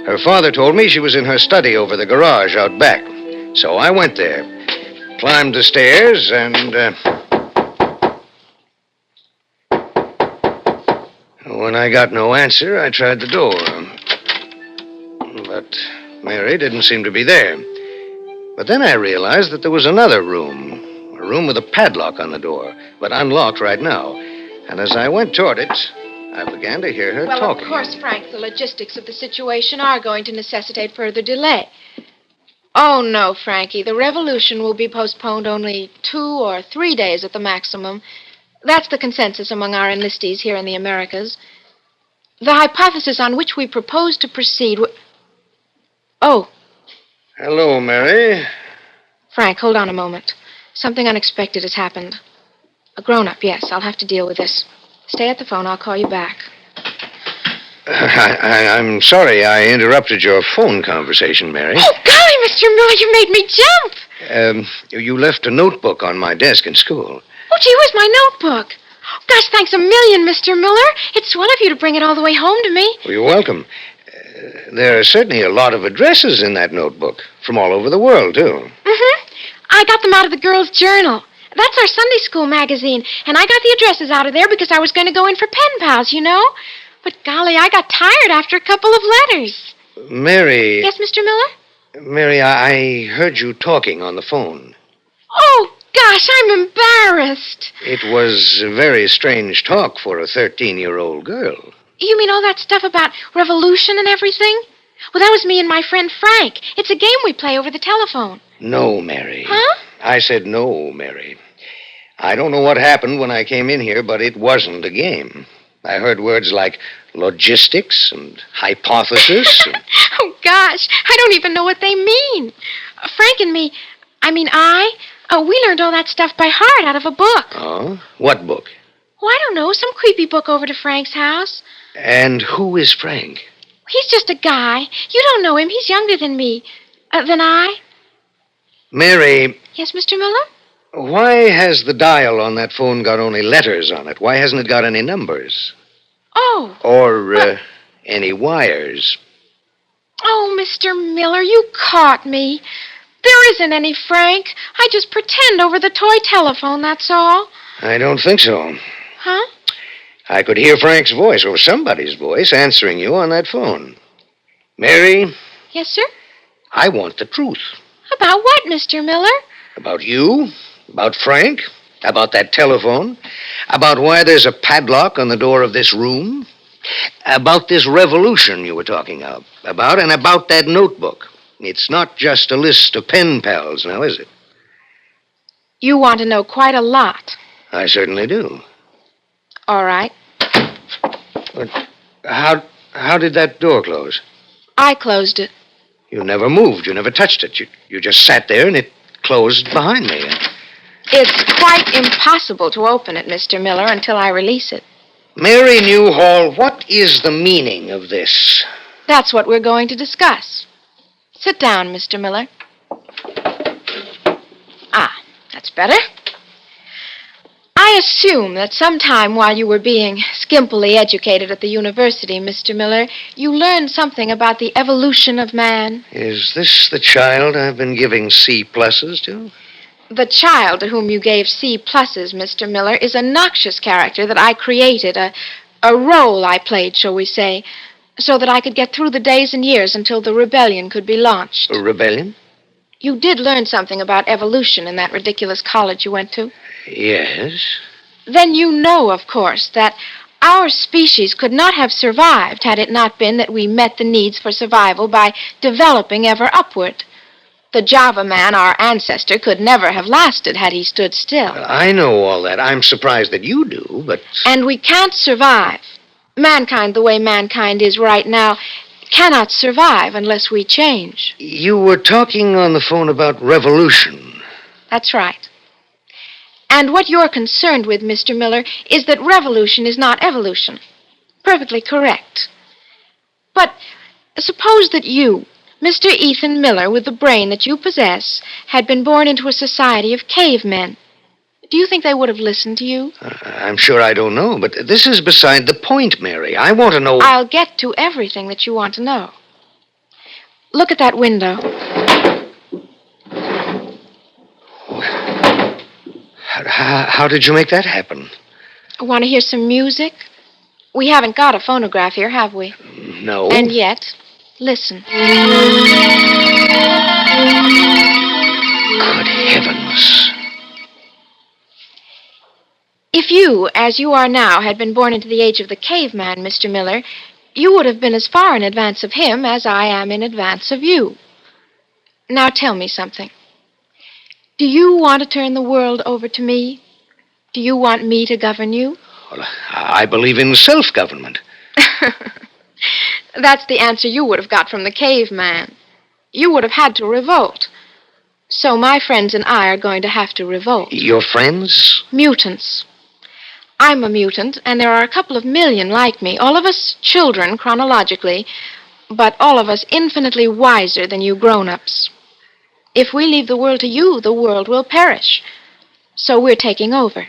Her father told me she was in her study over the garage out back. So I went there, climbed the stairs, and, when I got no answer, I tried the door. But Mary didn't seem to be there. But then I realized that there was another room, a room with a padlock on the door, but unlocked right now. And as I went toward it, I began to hear her talking. Of course, Frank, the logistics of the situation are going to necessitate further delay. Oh, no, Frankie, the revolution will be postponed only 2 or 3 days at the maximum. That's the consensus among our enlistees here in the Americas. The hypothesis on which we propose to proceed... Oh. Hello, Mary. Frank, hold on a moment. Something unexpected has happened. A grown-up, yes. I'll have to deal with this. Stay at the phone. I'll call you back. I'm sorry I interrupted your phone conversation, Mary. Oh, golly, Mr. Miller, you made me jump. You left a notebook on my desk in school. Oh, gee, where's my notebook? Gosh, thanks a million, Mr. Miller. It's swell of you to bring it all the way home to me. Well, you're welcome. There are certainly a lot of addresses in that notebook, from all over the world, too. Mm-hmm. I got them out of the girls' journal. That's our Sunday school magazine, and I got the addresses out of there because I was going to go in for pen pals, you know. But golly, I got tired after a couple of letters. Mary... Yes, Mr. Miller? Mary, I heard you talking on the phone. Oh, gosh, I'm embarrassed. It was a very strange talk for a 13-year-old girl. You mean all that stuff about revolution and everything? Well, that was me and my friend Frank. It's a game we play over the telephone. No, Mary. Huh? I said no, Mary. I don't know what happened when I came in here, but it wasn't a game. I heard words like logistics and hypothesis. Oh, gosh, I don't even know what they mean. Frank and me, we learned all that stuff by heart out of a book. Oh? What book? Oh, I don't know, some creepy book over to Frank's house. And who is Frank? He's just a guy. You don't know him. He's younger than me. Than I. Mary. Yes, Mr. Miller? Why has the dial on that phone got only letters on it? Why hasn't it got any numbers? Oh. Or, any wires? Oh, Mr. Miller, you caught me. There isn't any Frank. I just pretend over the toy telephone, that's all. I don't think so. Huh? I could hear Frank's voice, or somebody's voice, answering you on that phone. Mary? Yes, sir? I want the truth. About what, Mr. Miller? About you, about Frank, about that telephone, about why there's a padlock on the door of this room, about this revolution you were talking about, and about that notebook. It's not just a list of pen pals now, is it? You want to know quite a lot. I certainly do. All right. But how did that door close? I closed it. You never moved. You never touched it. You just sat there and it closed behind me. It's quite impossible to open it, Mr. Miller, until I release it. Mary Newhall, what is the meaning of this? That's what we're going to discuss. Sit down, Mr. Miller. Ah, that's better. I assume that sometime while you were being skimpily educated at the university, Mr. Miller, you learned something about the evolution of man. Is this the child I've been giving C+s to? The child to whom you gave C+, Mr. Miller, is a noxious character that I created, a role I played, shall we say, so that I could get through the days and years until the rebellion could be launched. A rebellion? You did learn something about evolution in that ridiculous college you went to. Yes. Then you know, of course, that our species could not have survived had it not been that we met the needs for survival by developing ever upward. The Java man, our ancestor, could never have lasted had he stood still. I know all that. I'm surprised that you do, but... And we can't survive. Mankind, the way mankind is right now, cannot survive unless we change. You were talking on the phone about revolution. That's right. And what you're concerned with, Mr. Miller, is that revolution is not evolution. Perfectly correct. But suppose that you, Mr. Ethan Miller, with the brain that you possess, had been born into a society of cavemen. Do you think they would have listened to you? I'm sure I don't know, but this is beside the point, Mary. I want to know... I'll get to everything that you want to know. Look at that window. How did you make that happen? Want to hear some music? We haven't got a phonograph here, have we? No. And yet, listen. Good heavens. If you, as you are now, had been born into the age of the caveman, Mr. Miller, you would have been as far in advance of him as I am in advance of you. Now tell me something. Do you want to turn the world over to me? Do you want me to govern you? Well, I believe in self-government. That's the answer you would have got from the caveman. You would have had to revolt. So my friends and I are going to have to revolt. Your friends? Mutants. I'm a mutant, and there are a couple of million like me, all of us children chronologically, but all of us infinitely wiser than you grown-ups. If we leave the world to you, the world will perish. So we're taking over.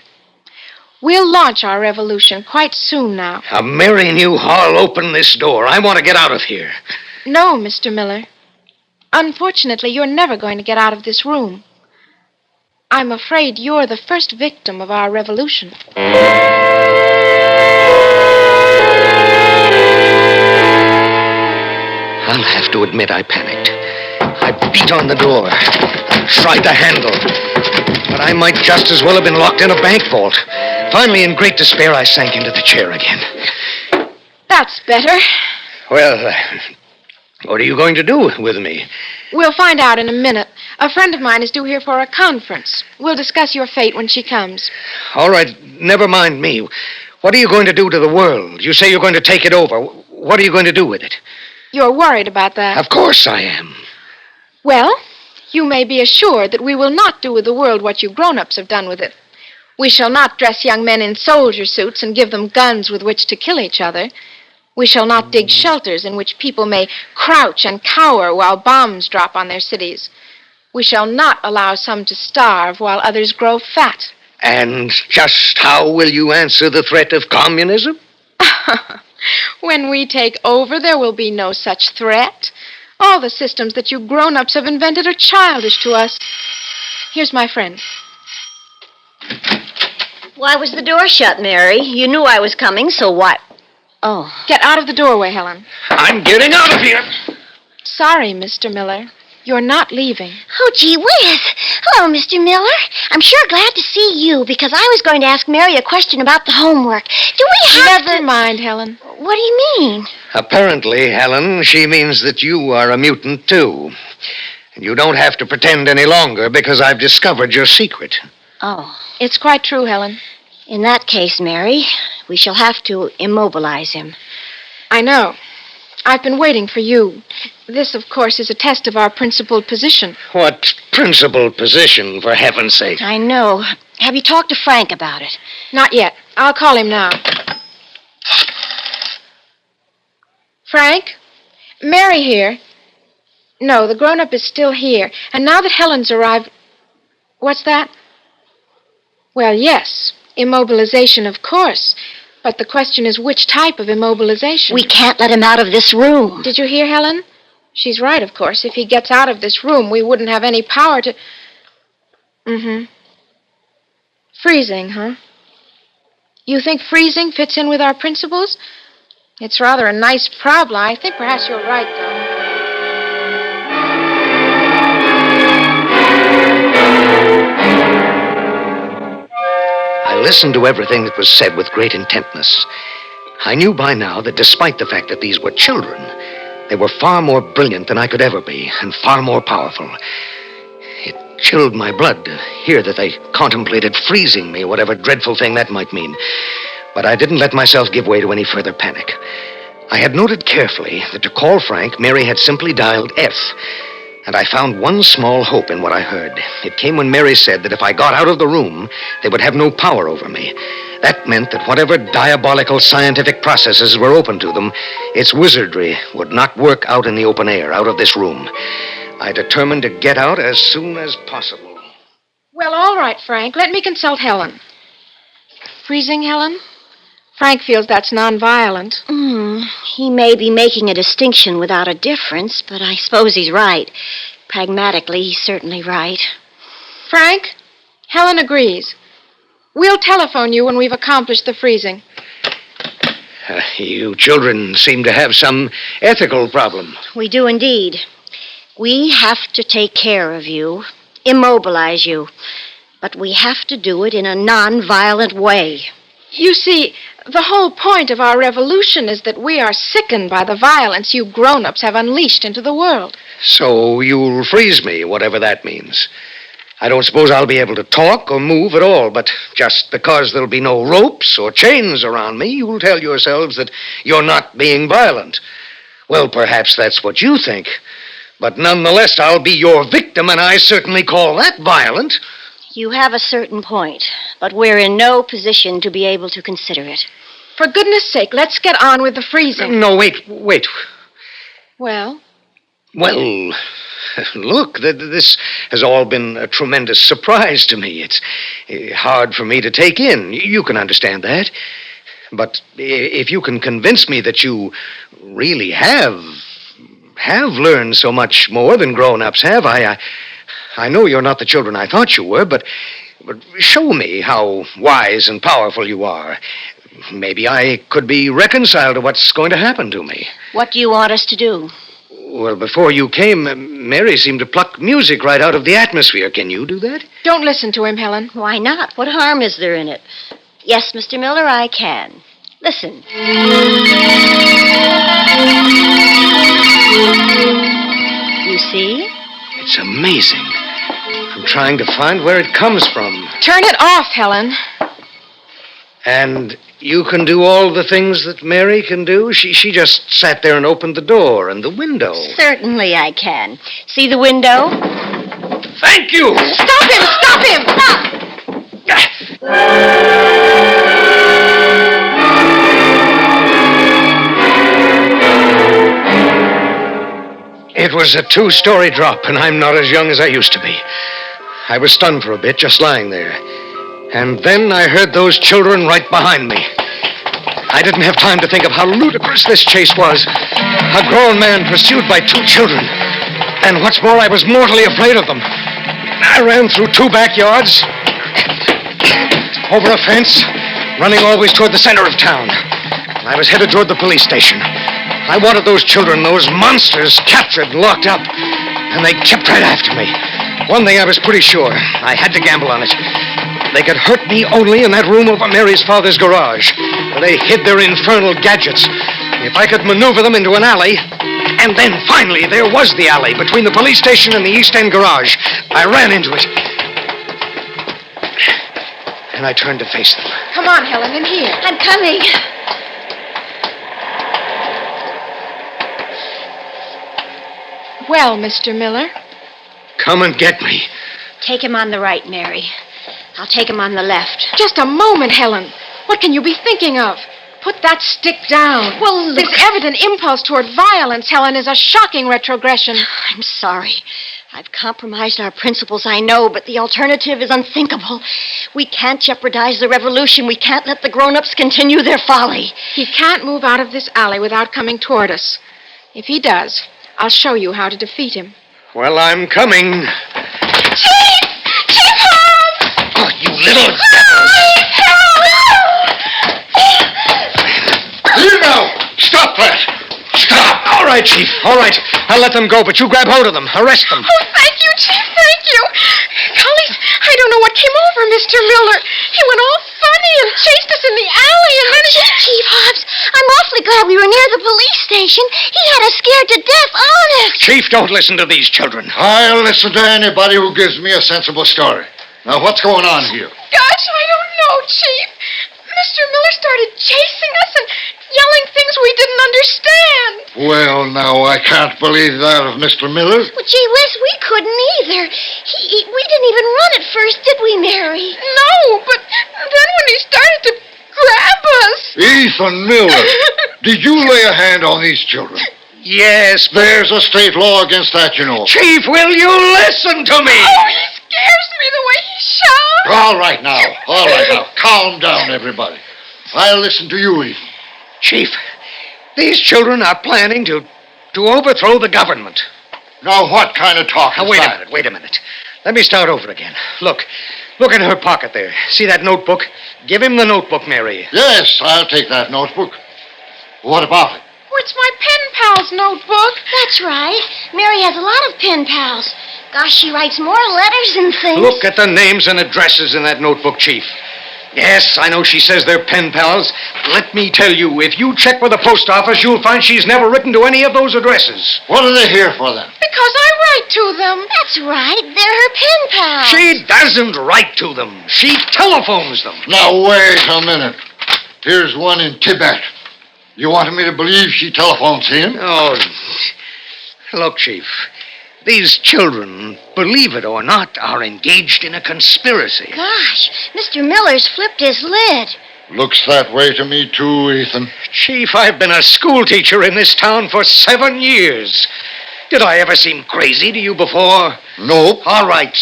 We'll launch our revolution quite soon now. Mary Newhall, open this door. I want to get out of here. No, Mr. Miller. Unfortunately, you're never going to get out of this room. I'm afraid you're the first victim of our revolution. I'll have to admit I panicked. I beat on the door, tried the handle, but I might just as well have been locked in a bank vault. Finally, in great despair, I sank into the chair again. That's better. Well, what are you going to do with me? We'll find out in a minute. A friend of mine is due here for a conference. We'll discuss your fate when she comes. All right, never mind me. What are you going to do to the world? You say you're going to take it over. What are you going to do with it? You're worried about that. Of course I am. Well, you may be assured that we will not do with the world what you grown-ups have done with it. We shall not dress young men in soldier suits and give them guns with which to kill each other. We shall not dig shelters in which people may crouch and cower while bombs drop on their cities. We shall not allow some to starve while others grow fat. And just how will you answer the threat of communism? When we take over, there will be no such threat. All the systems that you grown-ups have invented are childish to us. Here's my friend. Why was the door shut, Mary? You knew I was coming, so what? Oh. Get out of the doorway, Helen. I'm getting out of here. Sorry, Mr. Miller. You're not leaving. Oh, gee whiz. Hello, Mr. Miller. I'm sure glad to see you because I was going to ask Mary a question about the homework. Do we have Never mind, Helen. What do you mean? Apparently, Helen, she means that you are a mutant, too. And you don't have to pretend any longer because I've discovered your secret. Oh. It's quite true, Helen. In that case, Mary, we shall have to immobilize him. I know. I've been waiting for you. This, of course, is a test of our principled position. What principled position, for heaven's sake? I know. Have you talked to Frank about it? Not yet. I'll call him now. Frank? Mary here. No, the grown-up is still here. And now that Helen's arrived... What's that? Well, yes. Immobilization, of course. But the question is which type of immobilization? We can't let him out of this room. Did you hear, Helen? She's right, of course. If he gets out of this room, we wouldn't have any power to... Mm-hmm. Freezing, huh? You think freezing fits in with our principles? It's rather a nice problem. I think perhaps you're right, though. I listened to everything that was said with great intentness. I knew by now that despite the fact that these were children, they were far more brilliant than I could ever be, and far more powerful. It chilled my blood to hear that they contemplated freezing me, whatever dreadful thing that might mean. But I didn't let myself give way to any further panic. I had noted carefully that to call Frank, Mary had simply dialed F. And I found one small hope in what I heard. It came when Mary said that if I got out of the room, they would have no power over me. That meant that whatever diabolical scientific processes were open to them, its wizardry would not work out in the open air, out of this room. I determined to get out as soon as possible. Well, all right, Frank. Let me consult Helen. Freezing, Helen? Frank feels that's nonviolent. He may be making a distinction without a difference, but I suppose he's right. Pragmatically, he's certainly right. Frank, Helen agrees. We'll telephone you when we've accomplished the freezing. You children seem to have some ethical problem. We do indeed. We have to take care of you, immobilize you, but we have to do it in a non-violent way. You see, the whole point of our revolution is that we are sickened by the violence you grown-ups have unleashed into the world. So you'll freeze me, whatever that means. I don't suppose I'll be able to talk or move at all, but just because there'll be no ropes or chains around me, you'll tell yourselves that you're not being violent. Well, perhaps that's what you think. But nonetheless, I'll be your victim, and I certainly call that violent. You have a certain point, but we're in no position to be able to consider it. For goodness sake, let's get on with the freezing. No, wait. Well? Well, look, this has all been a tremendous surprise to me. It's hard for me to take in. You can understand that. But if you can convince me that you really have learned so much more than grown-ups have, I know you're not the children I thought you were, but show me how wise and powerful you are. Maybe I could be reconciled to what's going to happen to me. What do you want us to do? Well, before you came, Mary seemed to pluck music right out of the atmosphere. Can you do that? Don't listen to him, Helen. Why not? What harm is there in it? Yes, Mr. Miller, I can. Listen. You see? It's amazing. I'm trying to find where it comes from. Turn it off, Helen. And you can do all the things that Mary can do? She just sat there and opened the door and the window. Certainly I can. See the window? Thank you! Stop him! Stop him! Stop! It was a 2-story drop, and I'm not as young as I used to be. I was stunned for a bit, just lying there. And then I heard those children right behind me. I didn't have time to think of how ludicrous this chase was. A grown man pursued by 2 children. And what's more, I was mortally afraid of them. I ran through 2 backyards, over a fence, running always toward the center of town. I was headed toward the police station. I wanted those children, those monsters, captured and locked up. and they kept right after me. One thing I was pretty sure. I had to gamble on it. They could hurt me only in that room over Mary's father's garage, where they hid their infernal gadgets. If I could maneuver them into an alley, and then finally there was the alley between the police station and the East End garage. I ran into it. And I turned to face them. Come on, Helen, in here. I'm coming. Well, Mr. Miller. Come and get me. Take him on the right, Mary. I'll take him on the left. Just a moment, Helen. What can you be thinking of? Put that stick down. Well, look. This evident impulse toward violence, Helen, is a shocking retrogression. I'm sorry. I've compromised our principles, I know, but the alternative is unthinkable. We can't jeopardize the revolution. We can't let the grown-ups continue their folly. He can't move out of this alley without coming toward us. If he does, I'll show you how to defeat him. Well, I'm coming. Chief! Chief Holmes! Oh, you little Here now! Stop that! Stop! All right, Chief. All right. I'll let them go, but you grab hold of them. Arrest them. Oh, thank you, Chief. Thank you. Golly, I don't know what came over Mr. Miller. He went all funny and chased us in the alley, and then he... Chief Hobbs, I'm awfully glad we were near the police station. He had us scared to death, honest. Chief, don't listen to these children. I'll listen to anybody who gives me a sensible story. Now, what's going on here? Gosh, I don't know, Chief. Mr. Miller started chasing us and yelling things we didn't understand. Well, now, I can't believe that of Mr. Miller. Well, gee whiz, we couldn't either. We didn't even run at first, did we, Mary? No, but then when he started to grab us... Ethan Miller, did you lay a hand on these children? Yes, There's a state law against that, you know. Chief, will you listen to me? Oh, he scares me the way he shouts. All right now. Calm down, everybody. I'll listen to you, Ethan. Chief, these children are planning to overthrow the government. Now, what kind of talk is Wait that? a minute. Let me start over again. Look in her pocket there. See that notebook? Give him the notebook, Mary. Yes, I'll take that notebook. What about it? Oh, it's my pen pal's notebook. That's right. Mary has a lot of pen pals. Gosh, she writes more letters and things. Look at the names and addresses in that notebook, Chief. Yes, I know she says they're pen pals. Let me tell you, if you check with the post office, you'll find she's never written to any of those addresses. What are they here for, then? Because I write to them. That's right. They're her pen pals. She doesn't write to them. She telephones them. Now, wait a minute. Here's one in Tibet. You want me to believe she telephones him? Oh, look, Chief. These children, believe it or not, are engaged in a conspiracy. Gosh, Mr. Miller's flipped his lid. Looks that way to me, too, Ethan. Chief, I've been a school teacher in this town for 7 years. Did I ever seem crazy to you before? Nope. All right.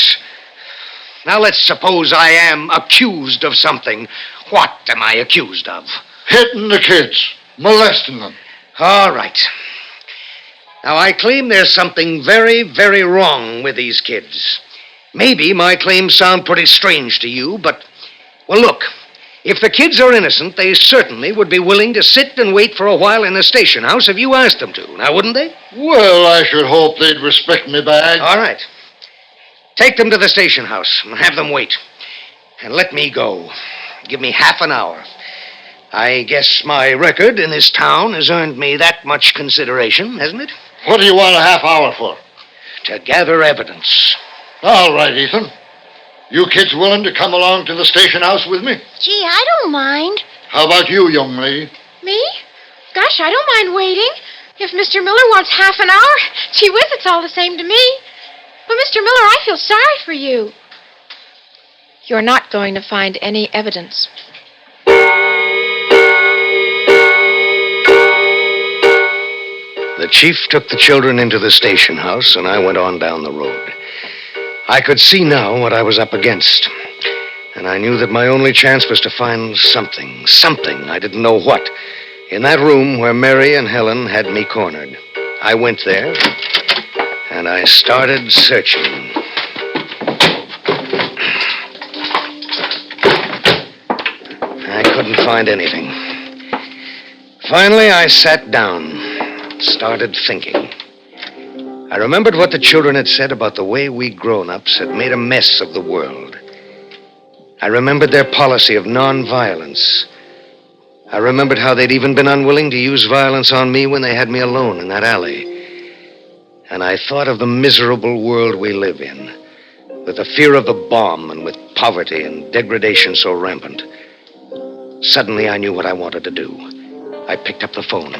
Now let's suppose I am accused of something. What am I accused of? Hitting the kids. Molesting them. All right. Now, I claim there's something very, very wrong with these kids. Maybe my claims sound pretty strange to you, but, well, look, if the kids are innocent, they certainly would be willing to sit and wait for a while in the station house if you asked them to, now wouldn't they? Well, I should hope they'd respect me back. All right. Take them to the station house and have them wait. And let me go. Give me half an hour. I guess my record in this town has earned me that much consideration, hasn't it? What do you want a half hour for? To gather evidence. All right, Ethan. You kids willing to come along to the station house with me? Gee, I don't mind. How about you, young lady? Me? Gosh, I don't mind waiting. If Mr. Miller wants half an hour, gee whiz, it's all the same to me. But, Mr. Miller, I feel sorry for you. You're not going to find any evidence. The chief took the children into the station house, and I went on down the road. I could see now what I was up against, and I knew that my only chance was to find something, I didn't know what, in that room where Mary and Helen had me cornered. I went there, and I started searching. I couldn't find anything. Finally, I sat down. Started thinking. I remembered what the children had said about the way we grown-ups had made a mess of the world. I remembered their policy of nonviolence. I remembered how they'd even been unwilling to use violence on me when they had me alone in that alley. And I thought of the miserable world we live in, with the fear of the bomb and with poverty and degradation so rampant. Suddenly, I knew what I wanted to do. I picked up the phone.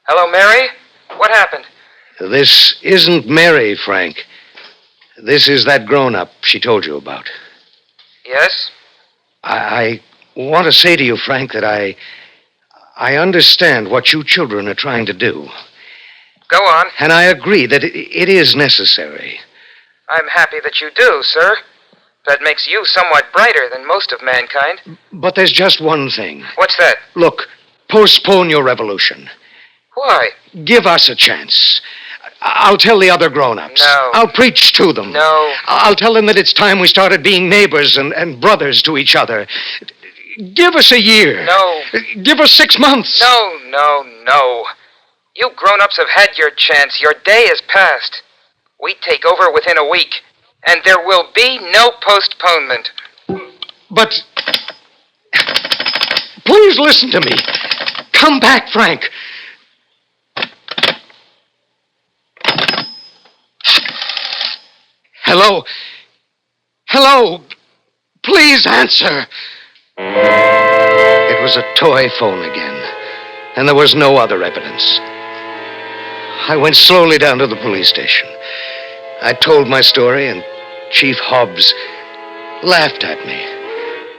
Hello, Mary? What happened? This isn't Mary, Frank. This is that grown-up she told you about. Yes? I want to say to you, Frank, that I understand what you children are trying to do. Go on. And I agree that it is necessary. I'm happy that you do, sir. That makes you somewhat brighter than most of mankind. But there's just one thing. What's that? Look, postpone your revolution. Why? Give us a chance. I'll tell the other grown-ups. No. I'll preach to them. No. I'll tell them that it's time we started being neighbors and brothers to each other. Give us a year. No. Give us 6 months. No. You grown-ups have had your chance. Your day is past. We take over within a week, and there will be no postponement. But please listen to me. Come back, Frank. Hello? Hello? Please answer. It was a toy phone again, and there was no other evidence. I went slowly down to the police station. I told my story, and Chief Hobbs laughed at me.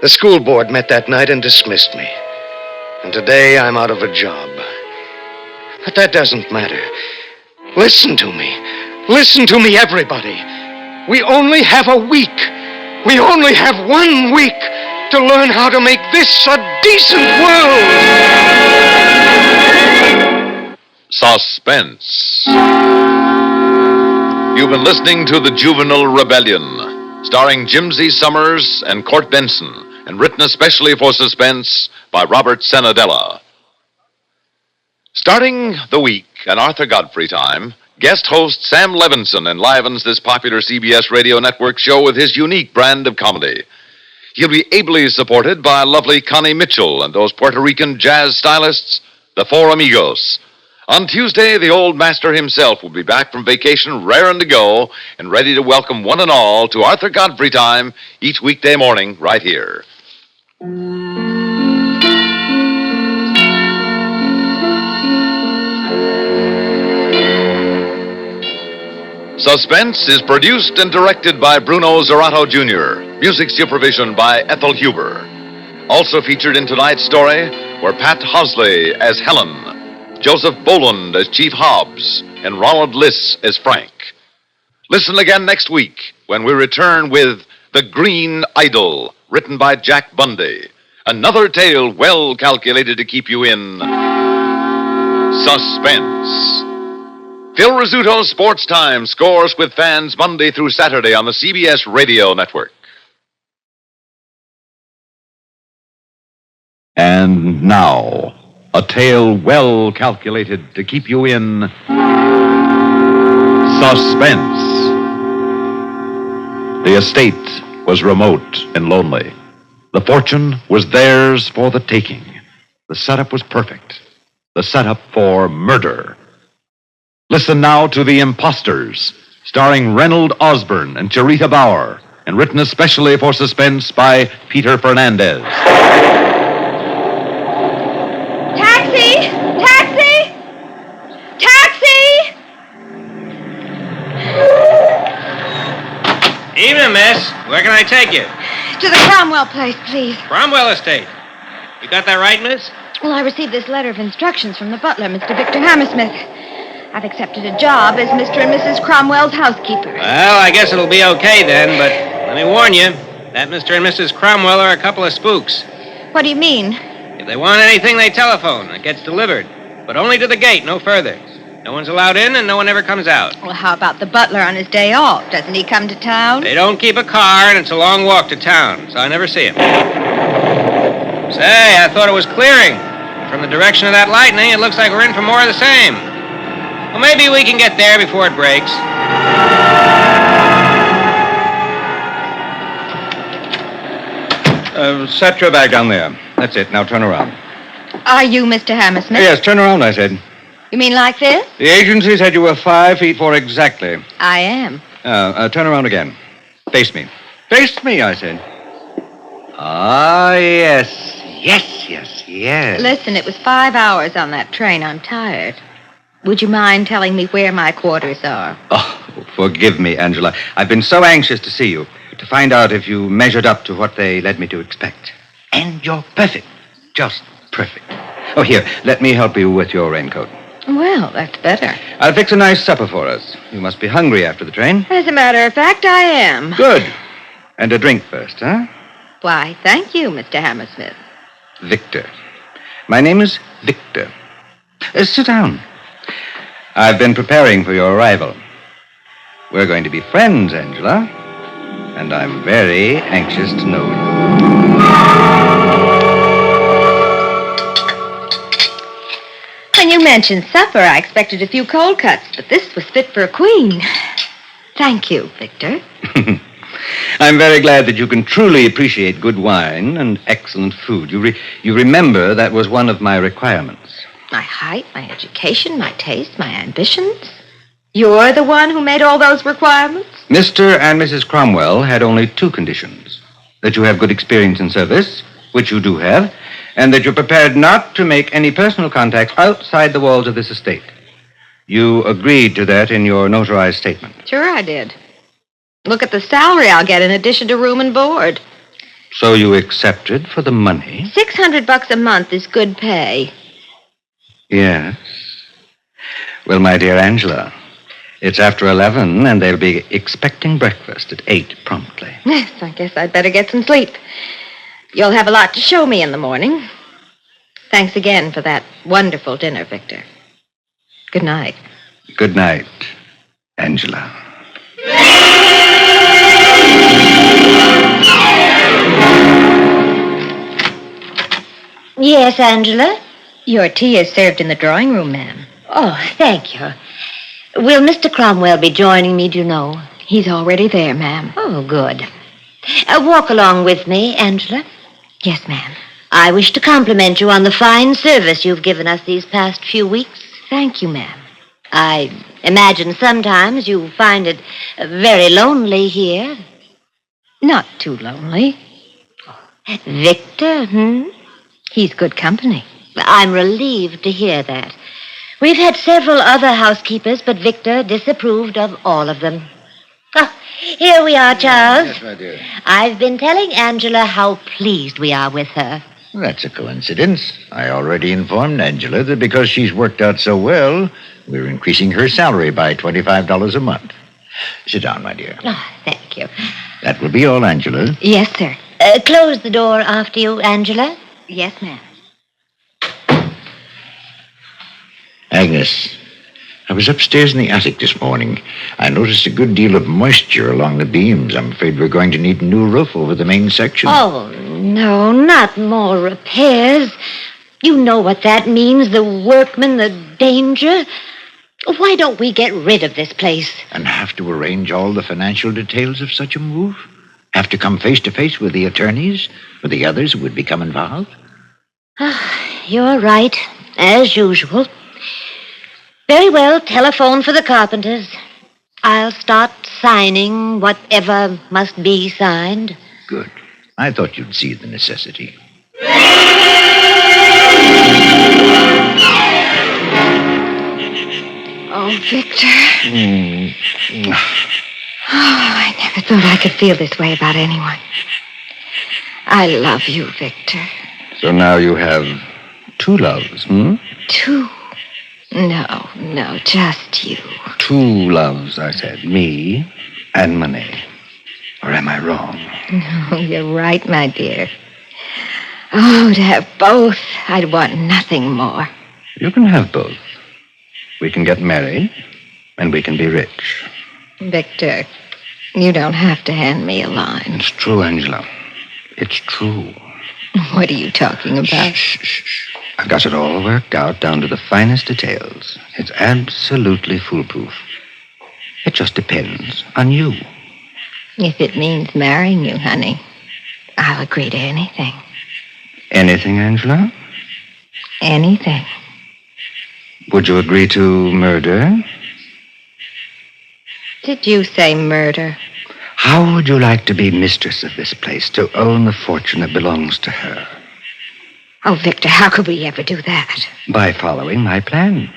The school board met that night and dismissed me. And today I'm out of a job. But that doesn't matter. Listen to me. Listen to me, everybody. We only have a week. We only have 1 week to learn how to make this a decent world. Suspense. You've been listening to The Juvenile Rebellion, starring Jimsy Summers and Court Benson, and written especially for Suspense by Robert Senadella. Starting the week at Arthur Godfrey time, guest host Sam Levinson enlivens this popular CBS radio network show with his unique brand of comedy. He'll be ably supported by lovely Connie Mitchell and those Puerto Rican jazz stylists, the Four Amigos. On Tuesday, the old master himself will be back from vacation, raring to go, and ready to welcome one and all to Arthur Godfrey time each weekday morning right here. Suspense is produced and directed by Bruno Zerato Jr., music supervision by Ethel Huber. Also featured in tonight's story were Pat Hosley as Helen, Joseph Boland as Chief Hobbs, and Ronald Liss as Frank. Listen again next week when we return with The Green Idol, written by Jack Bundy. Another tale well calculated to keep you in suspense. Phil Rizzuto's Sports Time scores with fans Monday through Saturday on the CBS Radio Network. And now, a tale well calculated to keep you in suspense. The estate was remote and lonely. The fortune was theirs for the taking. The setup was perfect. The setup for murder. Listen now to The Imposters, starring Reynold Osborne and Charita Bauer, and written especially for Suspense by Peter Fernandez. Taxi! Taxi! Taxi! Evening, miss. Where can I take you? To the Cromwell place, please. Cromwell Estate. You got that right, miss? Well, I received this letter of instructions from the butler, Mr. Victor Hammersmith. I've accepted a job as Mr. and Mrs. Cromwell's housekeeper. Well, I guess it'll be okay then, but let me warn you, that Mr. and Mrs. Cromwell are a couple of spooks. What do you mean? If they want anything, they telephone. It gets delivered. But only to the gate, no further. No one's allowed in, and no one ever comes out. Well, how about the butler on his day off? Doesn't he come to town? They don't keep a car, and it's a long walk to town, so I never see him. Say, I thought it was clearing. From the direction of that lightning, it looks like we're in for more of the same. Well, maybe we can get there before it breaks. Set your bag down there. That's it. Now turn around. Are you Mr. Hammersmith? Yes, turn around, I said. You mean like this? The agency said you were 5 feet 4 exactly. I am. Turn around again. Face me. Face me, I said. Ah, yes. Yes. Listen, it was 5 hours on that train. I'm tired. Would you mind telling me where my quarters are? Oh, forgive me, Angela. I've been so anxious to see you, to find out if you measured up to what they led me to expect. And you're perfect. Just perfect. Oh, here, let me help you with your raincoat. Well, that's better. I'll fix a nice supper for us. You must be hungry after the train. As a matter of fact, I am. Good. And a drink first, huh? Why, thank you, Mr. Hammersmith. Victor. My name is Victor. Sit down. I've been preparing for your arrival. We're going to be friends, Angela. And I'm very anxious to know you. When you mentioned supper, I expected a few cold cuts, but this was fit for a queen. Thank you, Victor. I'm very glad that you can truly appreciate good wine and excellent food. You remember that was one of my requirements. My height, my education, my taste, my ambitions. You're the one who made all those requirements? Mr. and Mrs. Cromwell had only 2 conditions. That you have good experience in service, which you do have, and that you're prepared not to make any personal contacts outside the walls of this estate. You agreed to that in your notarized statement. Sure I did. Look at the salary I'll get in addition to room and board. So you accepted for the money? $600 a month is good pay. Yes. Well, my dear Angela, it's after 11, and they'll be expecting breakfast at 8 promptly. Yes, I guess I'd better get some sleep. You'll have a lot to show me in the morning. Thanks again for that wonderful dinner, Victor. Good night. Good night, Angela. Yes, Angela? Your tea is served in the drawing room, ma'am. Oh, thank you. Will Mr. Cromwell be joining me, do you know? He's already there, ma'am. Oh, good. Walk along with me, Angela. Yes, ma'am. I wish to compliment you on the fine service you've given us these past few weeks. Thank you, ma'am. I imagine sometimes you find it very lonely here. Not too lonely. Victor, He's good company. I'm relieved to hear that. We've had several other housekeepers, but Victor disapproved of all of them. Oh, here we are, Charles. Yes, my dear. I've been telling Angela how pleased we are with her. That's a coincidence. I already informed Angela that because she's worked out so well, we're increasing her salary by $25 a month. Sit down, my dear. Oh, thank you. That will be all, Angela. Yes, sir. Close the door after you, Angela. Yes, ma'am. Agnes, I was upstairs in the attic this morning. I noticed a good deal of moisture along the beams. I'm afraid we're going to need a new roof over the main section. Oh, no, not more repairs. You know what that means, the workmen, the danger. Why don't we get rid of this place? And have to arrange all the financial details of such a move? Have to come face to face with the attorneys, with the others who would become involved? You're right, as usual. Very well, telephone for the carpenters. I'll start signing whatever must be signed. Good. I thought you'd see the necessity. Oh, Victor. Oh, I never thought I could feel this way about anyone. I love you, Victor. So now you have 2 loves, 2? No, just you. 2 loves, I said. Me and money. Or am I wrong? No, you're right, my dear. Oh, to have both, I'd want nothing more. You can have both. We can get married, and we can be rich. Victor, you don't have to hand me a line. It's true, Angela. It's true. What are you talking about? Shh. I've got it all worked out down to the finest details. It's absolutely foolproof. It just depends on you. If it means marrying you, honey, I'll agree to anything. Anything, Angela? Anything. Would you agree to murder? Did you say murder? How would you like to be mistress of this place, to own the fortune that belongs to her? Oh, Victor, how could we ever do that? By following my plan.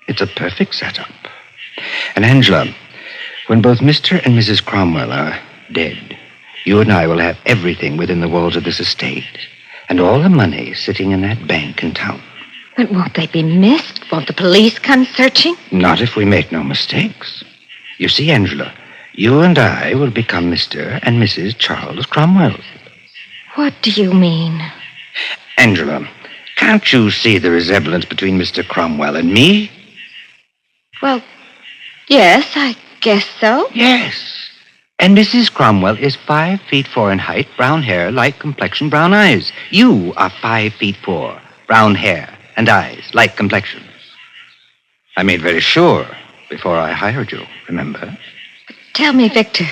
It's a perfect setup. And Angela, when both Mr. and Mrs. Cromwell are dead, you and I will have everything within the walls of this estate, and all the money sitting in that bank in town. But won't they be missed? Won't the police come searching? Not if we make no mistakes. You see, Angela, you and I will become Mr. and Mrs. Charles Cromwell. What do you mean? Angela, can't you see the resemblance between Mr. Cromwell and me? Well, yes, I guess so. Yes. And Mrs. Cromwell is 5'4" in height, brown hair, light complexion, brown eyes. You are 5'4", brown hair and eyes, light complexion. I made very sure before I hired you, remember? Tell me, Victor,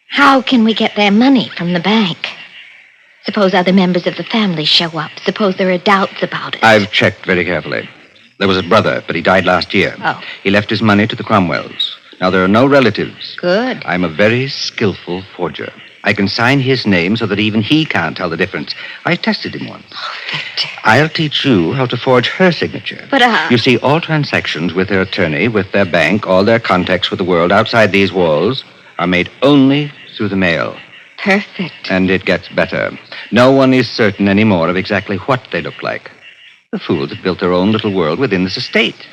how can we get their money from the bank? Suppose other members of the family show up. Suppose there are doubts about it. I've checked very carefully. There was a brother, but he died last year. Oh. He left his money to the Cromwells. Now, there are no relatives. Good. I'm a very skillful forger. I can sign his name so that even he can't tell the difference. I tested him once. Oh, Victor. I'll teach you how to forge her signature. But, You see, all transactions with their attorney, with their bank, all their contacts with the world outside these walls are made only through the mail. Perfect. And it gets better. No one is certain anymore of exactly what they look like. The fools have built their own little world within this estate.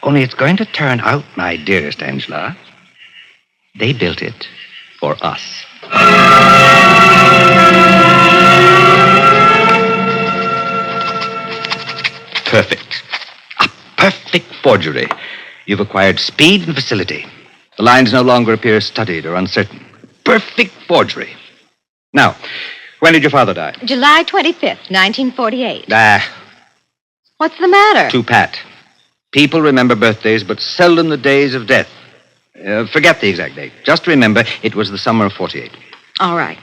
Only it's going to turn out, my dearest Angela, they built it for us. Perfect. A perfect forgery. You've acquired speed and facility. The lines no longer appear studied or uncertain. Perfect forgery. Now, when did your father die? July 25th, 1948. What's the matter? Too pat. People remember birthdays, but seldom the days of death. Forget the exact date. Just remember it was the summer of 48. All right.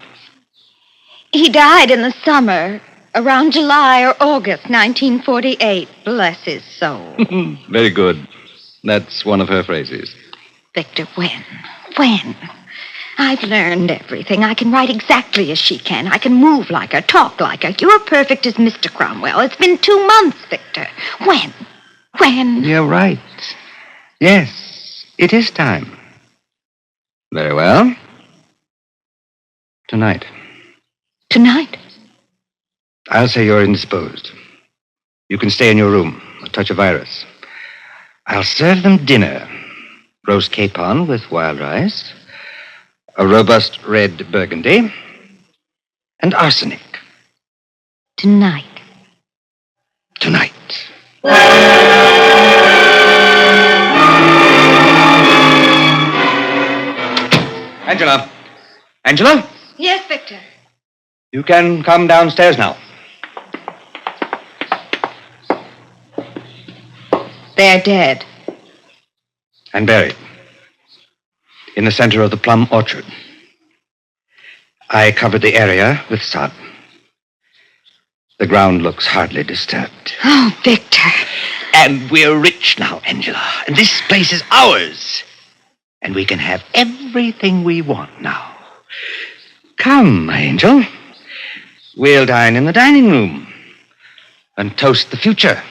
He died in the summer, around July or August 1948. Bless his soul. Very good. That's one of her phrases. Victor, when? When? I've learned everything. I can write exactly as she can. I can move like her, talk like her. You're perfect as Mr. Cromwell. It's been 2 months, Victor. When? When? You're right. Yes, it is time. Very well. Tonight. Tonight? I'll say you're indisposed. You can stay in your room. I'll touch a virus. I'll serve them dinner. Roast capon with wild rice. A robust red burgundy. And arsenic. Tonight. Tonight. Angela. Angela? Yes, Victor. You can come downstairs now. They're dead. And buried. In the center of the plum orchard. I covered the area with sod. The ground looks hardly disturbed. Oh, Victor. And we're rich now, Angela. And this place is ours. And we can have everything we want now. Come, my angel. We'll dine in the dining room. And toast the future.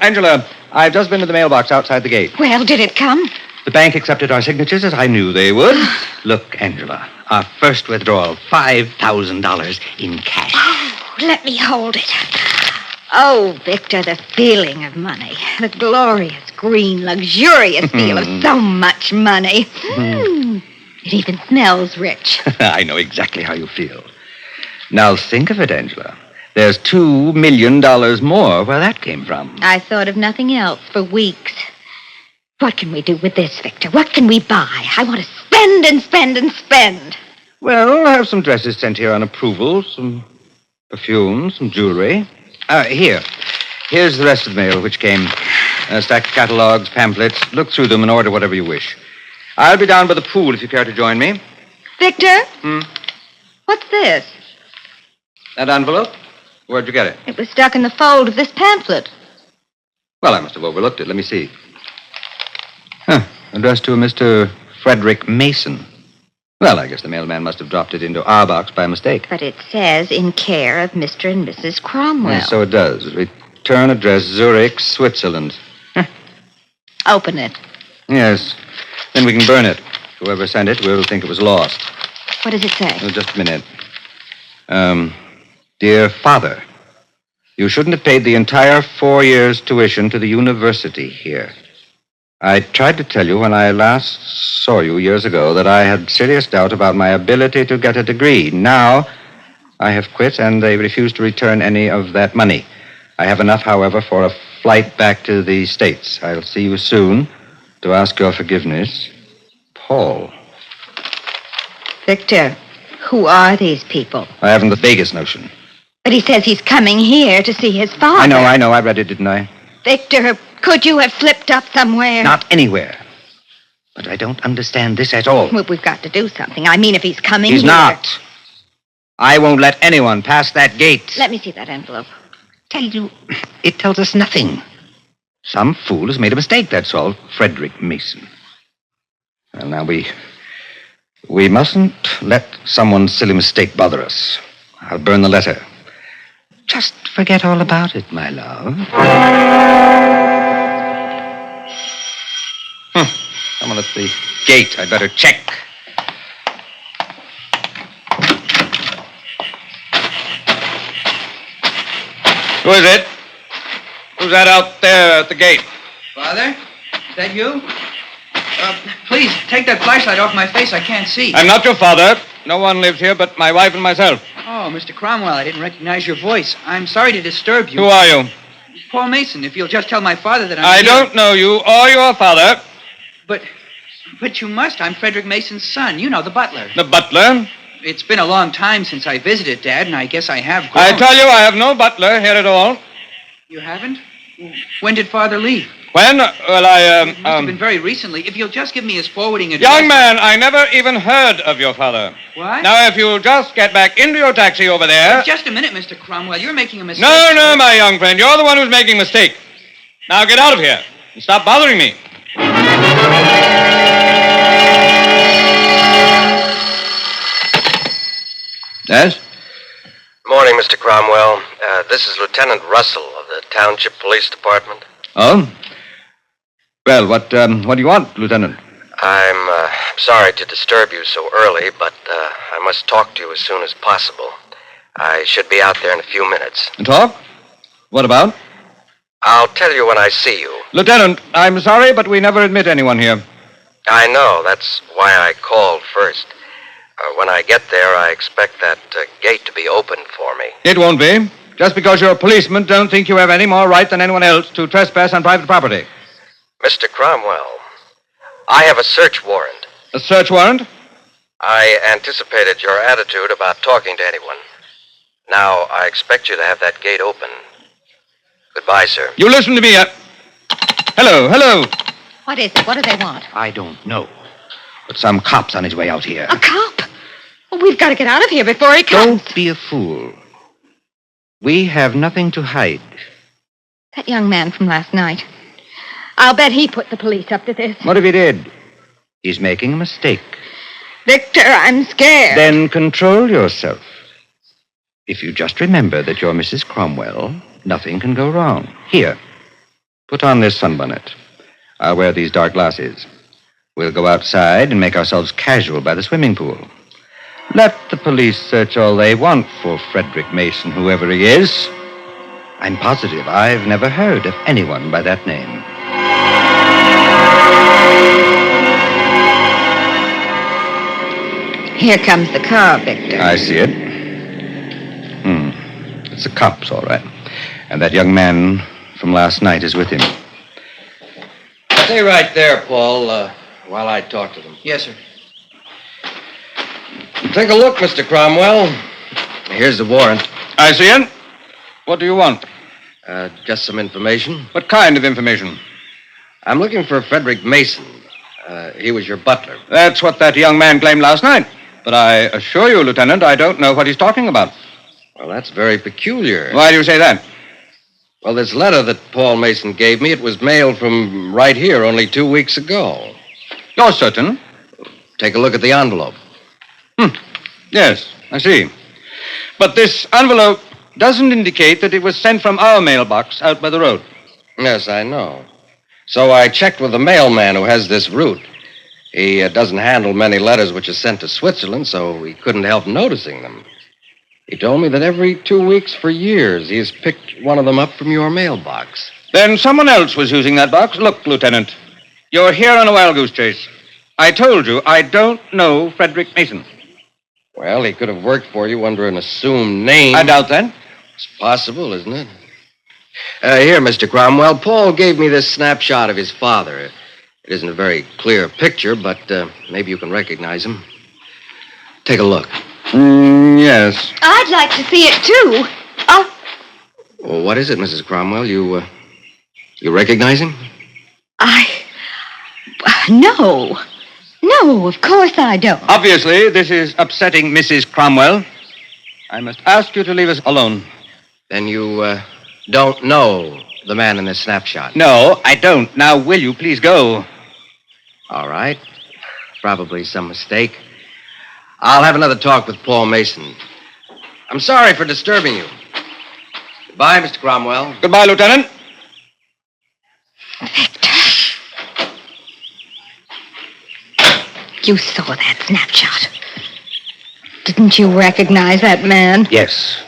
Angela, I've just been to the mailbox outside the gate. Well, did it come? The bank accepted our signatures as I knew they would. Look, Angela, our first withdrawal, $5,000 in cash. Oh, let me hold it. Oh, Victor, the feeling of money. The glorious, green, luxurious feel of so much money. It even smells rich. I know exactly how you feel. Now think of it, Angela. There's $2 million more where that came from. I thought of nothing else for weeks. What can we do with this, Victor? What can we buy? I want to spend spend and spend and spend. Well, I have some dresses sent here on approval, some perfume, some jewelry. Here's the rest of the mail which came. A stack of catalogs, pamphlets. Look through them and order whatever you wish. I'll be down by the pool if you care to join me. Victor? What's this? That envelope? Where'd you get it? It was stuck in the fold of this pamphlet. Well, I must have overlooked it. Let me see. Addressed to a Mr. Frederick Mason. Well, I guess the mailman must have dropped it into our box by mistake. But it says in care of Mr. and Mrs. Cromwell. Yes, so it does. Return address, Zurich, Switzerland. Open it. Yes. Then we can burn it. Whoever sent it will think it was lost. What does it say? Oh, just a minute. Dear Father, you shouldn't have paid the entire 4 years' tuition to the university here. I tried to tell you when I last saw you years ago that I had serious doubt about my ability to get a degree. Now, I have quit, and they refuse to return any of that money. I have enough, however, for a flight back to the States. I'll see you soon to ask your forgiveness. Paul. Victor, who are these people? I haven't the vaguest notion. But he says he's coming here to see his father. I know. I read it, didn't I? Victor, could you have slipped up somewhere? Not anywhere. But I don't understand this at all. Well, we've got to do something. I mean, if he's coming He's here... not. I won't let anyone pass that gate. Let me see that envelope. Tell you, it tells us nothing. Some fool has made a mistake, that's all. Frederick Mason. Well, now, we mustn't let someone's silly mistake bother us. I'll burn the letter. Just forget all about it, my love. Someone at the gate. I'd better check. Who is it? Who's that out there at the gate? Father? Is that you? Please, take that flashlight off my face. I can't see. I'm not your father. No one lives here but my wife and myself. Oh, Mr. Cromwell, I didn't recognize your voice. I'm sorry to disturb you. Who are you? Paul Mason. If you'll just tell my father that I don't know you or your father. But you must. I'm Frederick Mason's son. You know, the butler. The butler? It's been a long time since I visited, Dad, and I guess I have grown. I tell you, I have no butler here at all. You haven't? When did Father leave? When? Well, It must have been very recently. If you'll just give me his forwarding address... Young man, I never even heard of your father. What? Now, if you'll just get back into your taxi over there... Just a minute, Mr. Cromwell. You're making a mistake. No, my young friend. You're the one who's making a mistake. Now, get out of here and stop bothering me. Yes? Morning, Mr. Cromwell. This is Lieutenant Russell of the Township Police Department. Oh? Well, what do you want, Lieutenant? I'm sorry to disturb you so early, but I must talk to you as soon as possible. I should be out there in a few minutes. Talk? What about? I'll tell you when I see you. Lieutenant, I'm sorry, but we never admit anyone here. I know. That's why I called first. When I get there, I expect that gate to be open for me. It won't be. Just because you're a policeman, don't think you have any more right than anyone else to trespass on private property. Mr. Cromwell, I have a search warrant. A search warrant? I anticipated your attitude about talking to anyone. Now, I expect you to have that gate open. Goodbye, sir. You listen to me. Hello. What is it? What do they want? I don't know. But some cop's on his way out here. A cop? Well, we've got to get out of here before he comes. Don't be a fool. We have nothing to hide. That young man from last night. I'll bet he put the police up to this. What if he did? He's making a mistake. Victor, I'm scared. Then control yourself. If you just remember that you're Mrs. Cromwell, nothing can go wrong. Here, put on this sunbonnet. I'll wear these dark glasses. We'll go outside and make ourselves casual by the swimming pool. Let the police search all they want for Frederick Mason, whoever he is. I'm positive I've never heard of anyone by that name. Here comes the car, Victor. I see it. It's the cops, all right. And that young man from last night is with him. Stay right there, Paul, while I talk to them. Yes, sir. Take a look, Mr. Cromwell. Here's the warrant. I see it. What do you want? Just some information. What kind of information? I'm looking for Frederick Mason. He was your butler. That's what that young man claimed last night. But I assure you, Lieutenant, I don't know what he's talking about. Well, that's very peculiar. Why do you say that? Well, this letter that Paul Mason gave me, it was mailed from right here only 2 weeks ago. You're certain? Take a look at the envelope. Yes, I see. But this envelope doesn't indicate that it was sent from our mailbox out by the road. Yes, I know. So I checked with the mailman who has this route. He doesn't handle many letters which are sent to Switzerland, so he couldn't help noticing them. He told me that every 2 weeks for years he's picked one of them up from your mailbox. Then someone else was using that box. Look, Lieutenant, you're here on a wild goose chase. I told you I don't know Frederick Mason. Well, he could have worked for you under an assumed name. I doubt that. It's possible, isn't it? Here, Mr. Cromwell, Paul gave me this snapshot of his father. It isn't a very clear picture, but maybe you can recognize him. Take a look. Yes. I'd like to see it, too. Oh. Well, what is it, Mrs. Cromwell? You recognize him? No. No, of course I don't. Obviously, this is upsetting Mrs. Cromwell. I must ask you to leave us alone. Then you don't know the man in this snapshot? No, I don't. Now, will you please go? All right. Probably some mistake. I'll have another talk with Paul Mason. I'm sorry for disturbing you. Goodbye, Mr. Cromwell. Goodbye, Lieutenant. You saw that snapshot. Didn't you recognize that man? Yes.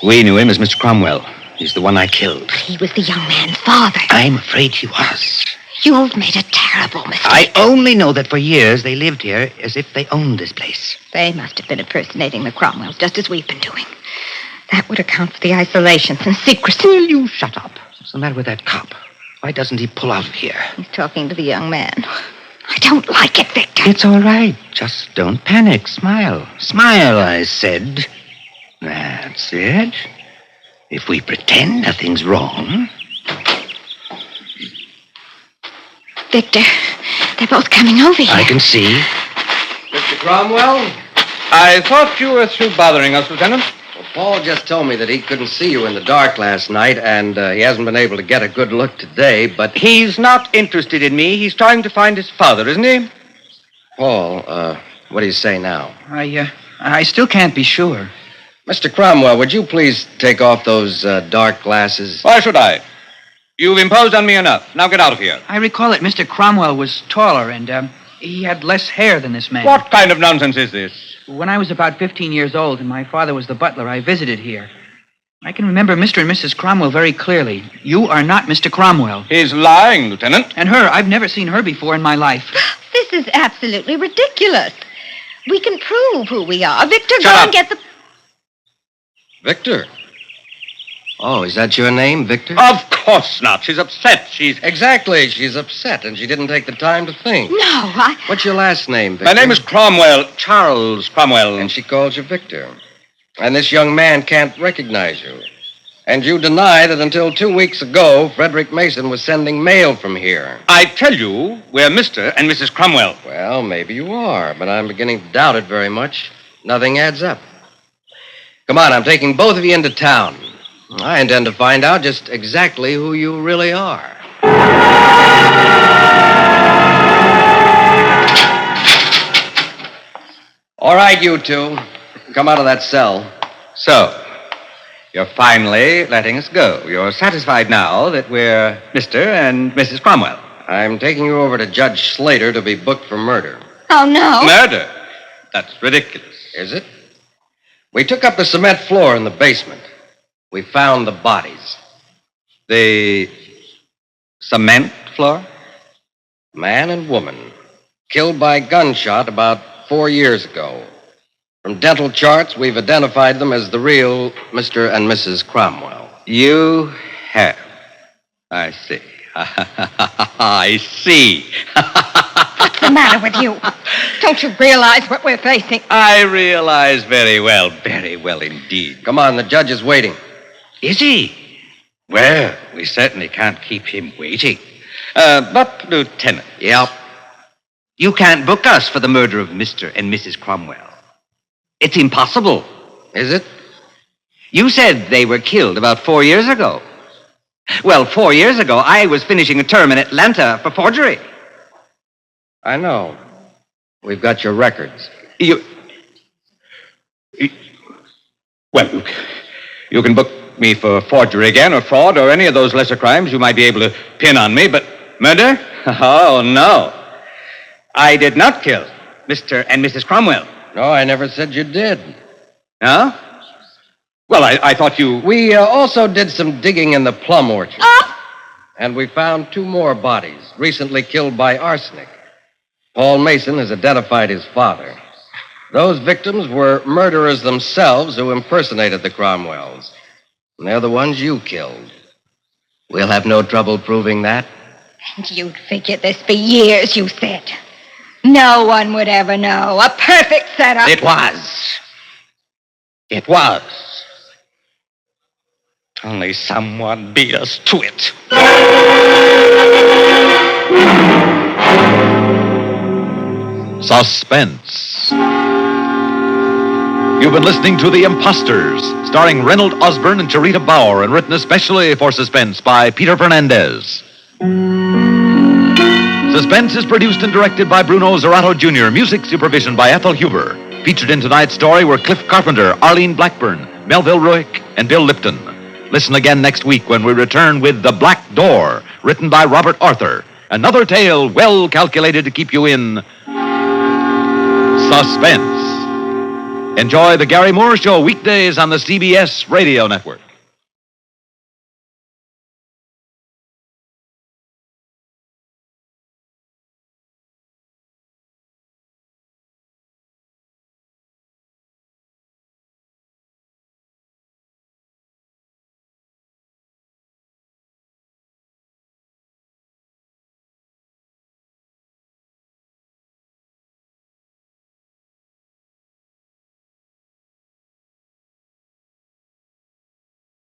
We knew him as Mr. Cromwell. He's the one I killed. He was the young man's father. I'm afraid he was. You've made a terrible mistake. I only know that for years they lived here as if they owned this place. They must have been impersonating the Cromwells, just as we've been doing. That would account for the isolation and secrecy. Will you shut up? What's the matter with that cop? Why doesn't he pull out of here? He's talking to the young man. I don't like it, Victor. It's all right. Just don't panic. Smile. Smile, I said. That's it. If we pretend nothing's wrong. Victor, they're both coming over here. I can see. Mr. Cromwell? I thought you were through bothering us, Lieutenant. Well, Paul just told me that he couldn't see you in the dark last night, and he hasn't been able to get a good look today, but... He's not interested in me. He's trying to find his father, isn't he? Paul, what do you say now? I still can't be sure. Mr. Cromwell, would you please take off those dark glasses? Why should I? You've imposed on me enough. Now get out of here. I recall that Mr. Cromwell was taller and he had less hair than this man. What kind of nonsense is this? When I was about 15 years old and my father was the butler, I visited here. I can remember Mr. and Mrs. Cromwell very clearly. You are not Mr. Cromwell. He's lying, Lieutenant. And her, I've never seen her before in my life. This is absolutely ridiculous. We can prove who we are. Victor, Shut go up. and get the... Victor? Oh, is that your name, Victor? Of course not. She's upset. Exactly. She's upset, and she didn't take the time to think. No, What's your last name, Victor? My name is Cromwell. Charles Cromwell. And she calls you Victor. And this young man can't recognize you. And you deny that until 2 weeks ago, Frederick Mason was sending mail from here. I tell you, we're Mr. and Mrs. Cromwell. Well, maybe you are, but I'm beginning to doubt it very much. Nothing adds up. Come on, I'm taking both of you into town. I intend to find out just exactly who you really are. All right, you two. Come out of that cell. So, you're finally letting us go. You're satisfied now that we're Mr. and Mrs. Cromwell. I'm taking you over to Judge Slater to be booked for murder. Oh, no. Murder? That's ridiculous. Is it? We took up the cement floor in the basement. We found the bodies. The cement floor? Man and woman. Killed by gunshot about 4 years ago. From dental charts, we've identified them as the real Mr. and Mrs. Cromwell. You have. I see. I see. the matter with you? Don't you realize what we're facing? I realize very well indeed. Come on, the judge is waiting. Is he? Well, we certainly can't keep him waiting. But, Lieutenant. Yep. You can't book us for the murder of Mr. and Mrs. Cromwell. It's impossible. Is it? You said they were killed about 4 years ago. Well, 4 years ago, I was finishing a term in Atlanta for forgery. I know. We've got your records. Well, you can book me for forgery again, or fraud, or any of those lesser crimes you might be able to pin on me, but murder? Oh, no. I did not kill Mr. and Mrs. Cromwell. No, I never said you did. No? Well, I thought you... We also did some digging in the plum orchard. And we found 2 more bodies, recently killed by arsenic. Paul Mason has identified his father. Those victims were murderers themselves who impersonated the Cromwells. And they're the ones you killed. We'll have no trouble proving that. And you'd figured this for years, you said. No one would ever know. A perfect setup. It was. It was. Only someone beat us to it. Suspense. You've been listening to The Imposters, starring Reynold Osborne and Charita Bauer, and written especially for Suspense by Peter Fernandez. Suspense is produced and directed by Bruno Zerato Jr., music supervision by Ethel Huber. Featured in tonight's story were Cliff Carpenter, Arlene Blackburn, Melville Ruick, and Bill Lipton. Listen again next week when we return with The Black Door, written by Robert Arthur. Another tale well calculated to keep you in suspense. Enjoy The Gary Moore Show weekdays on the CBS Radio Network.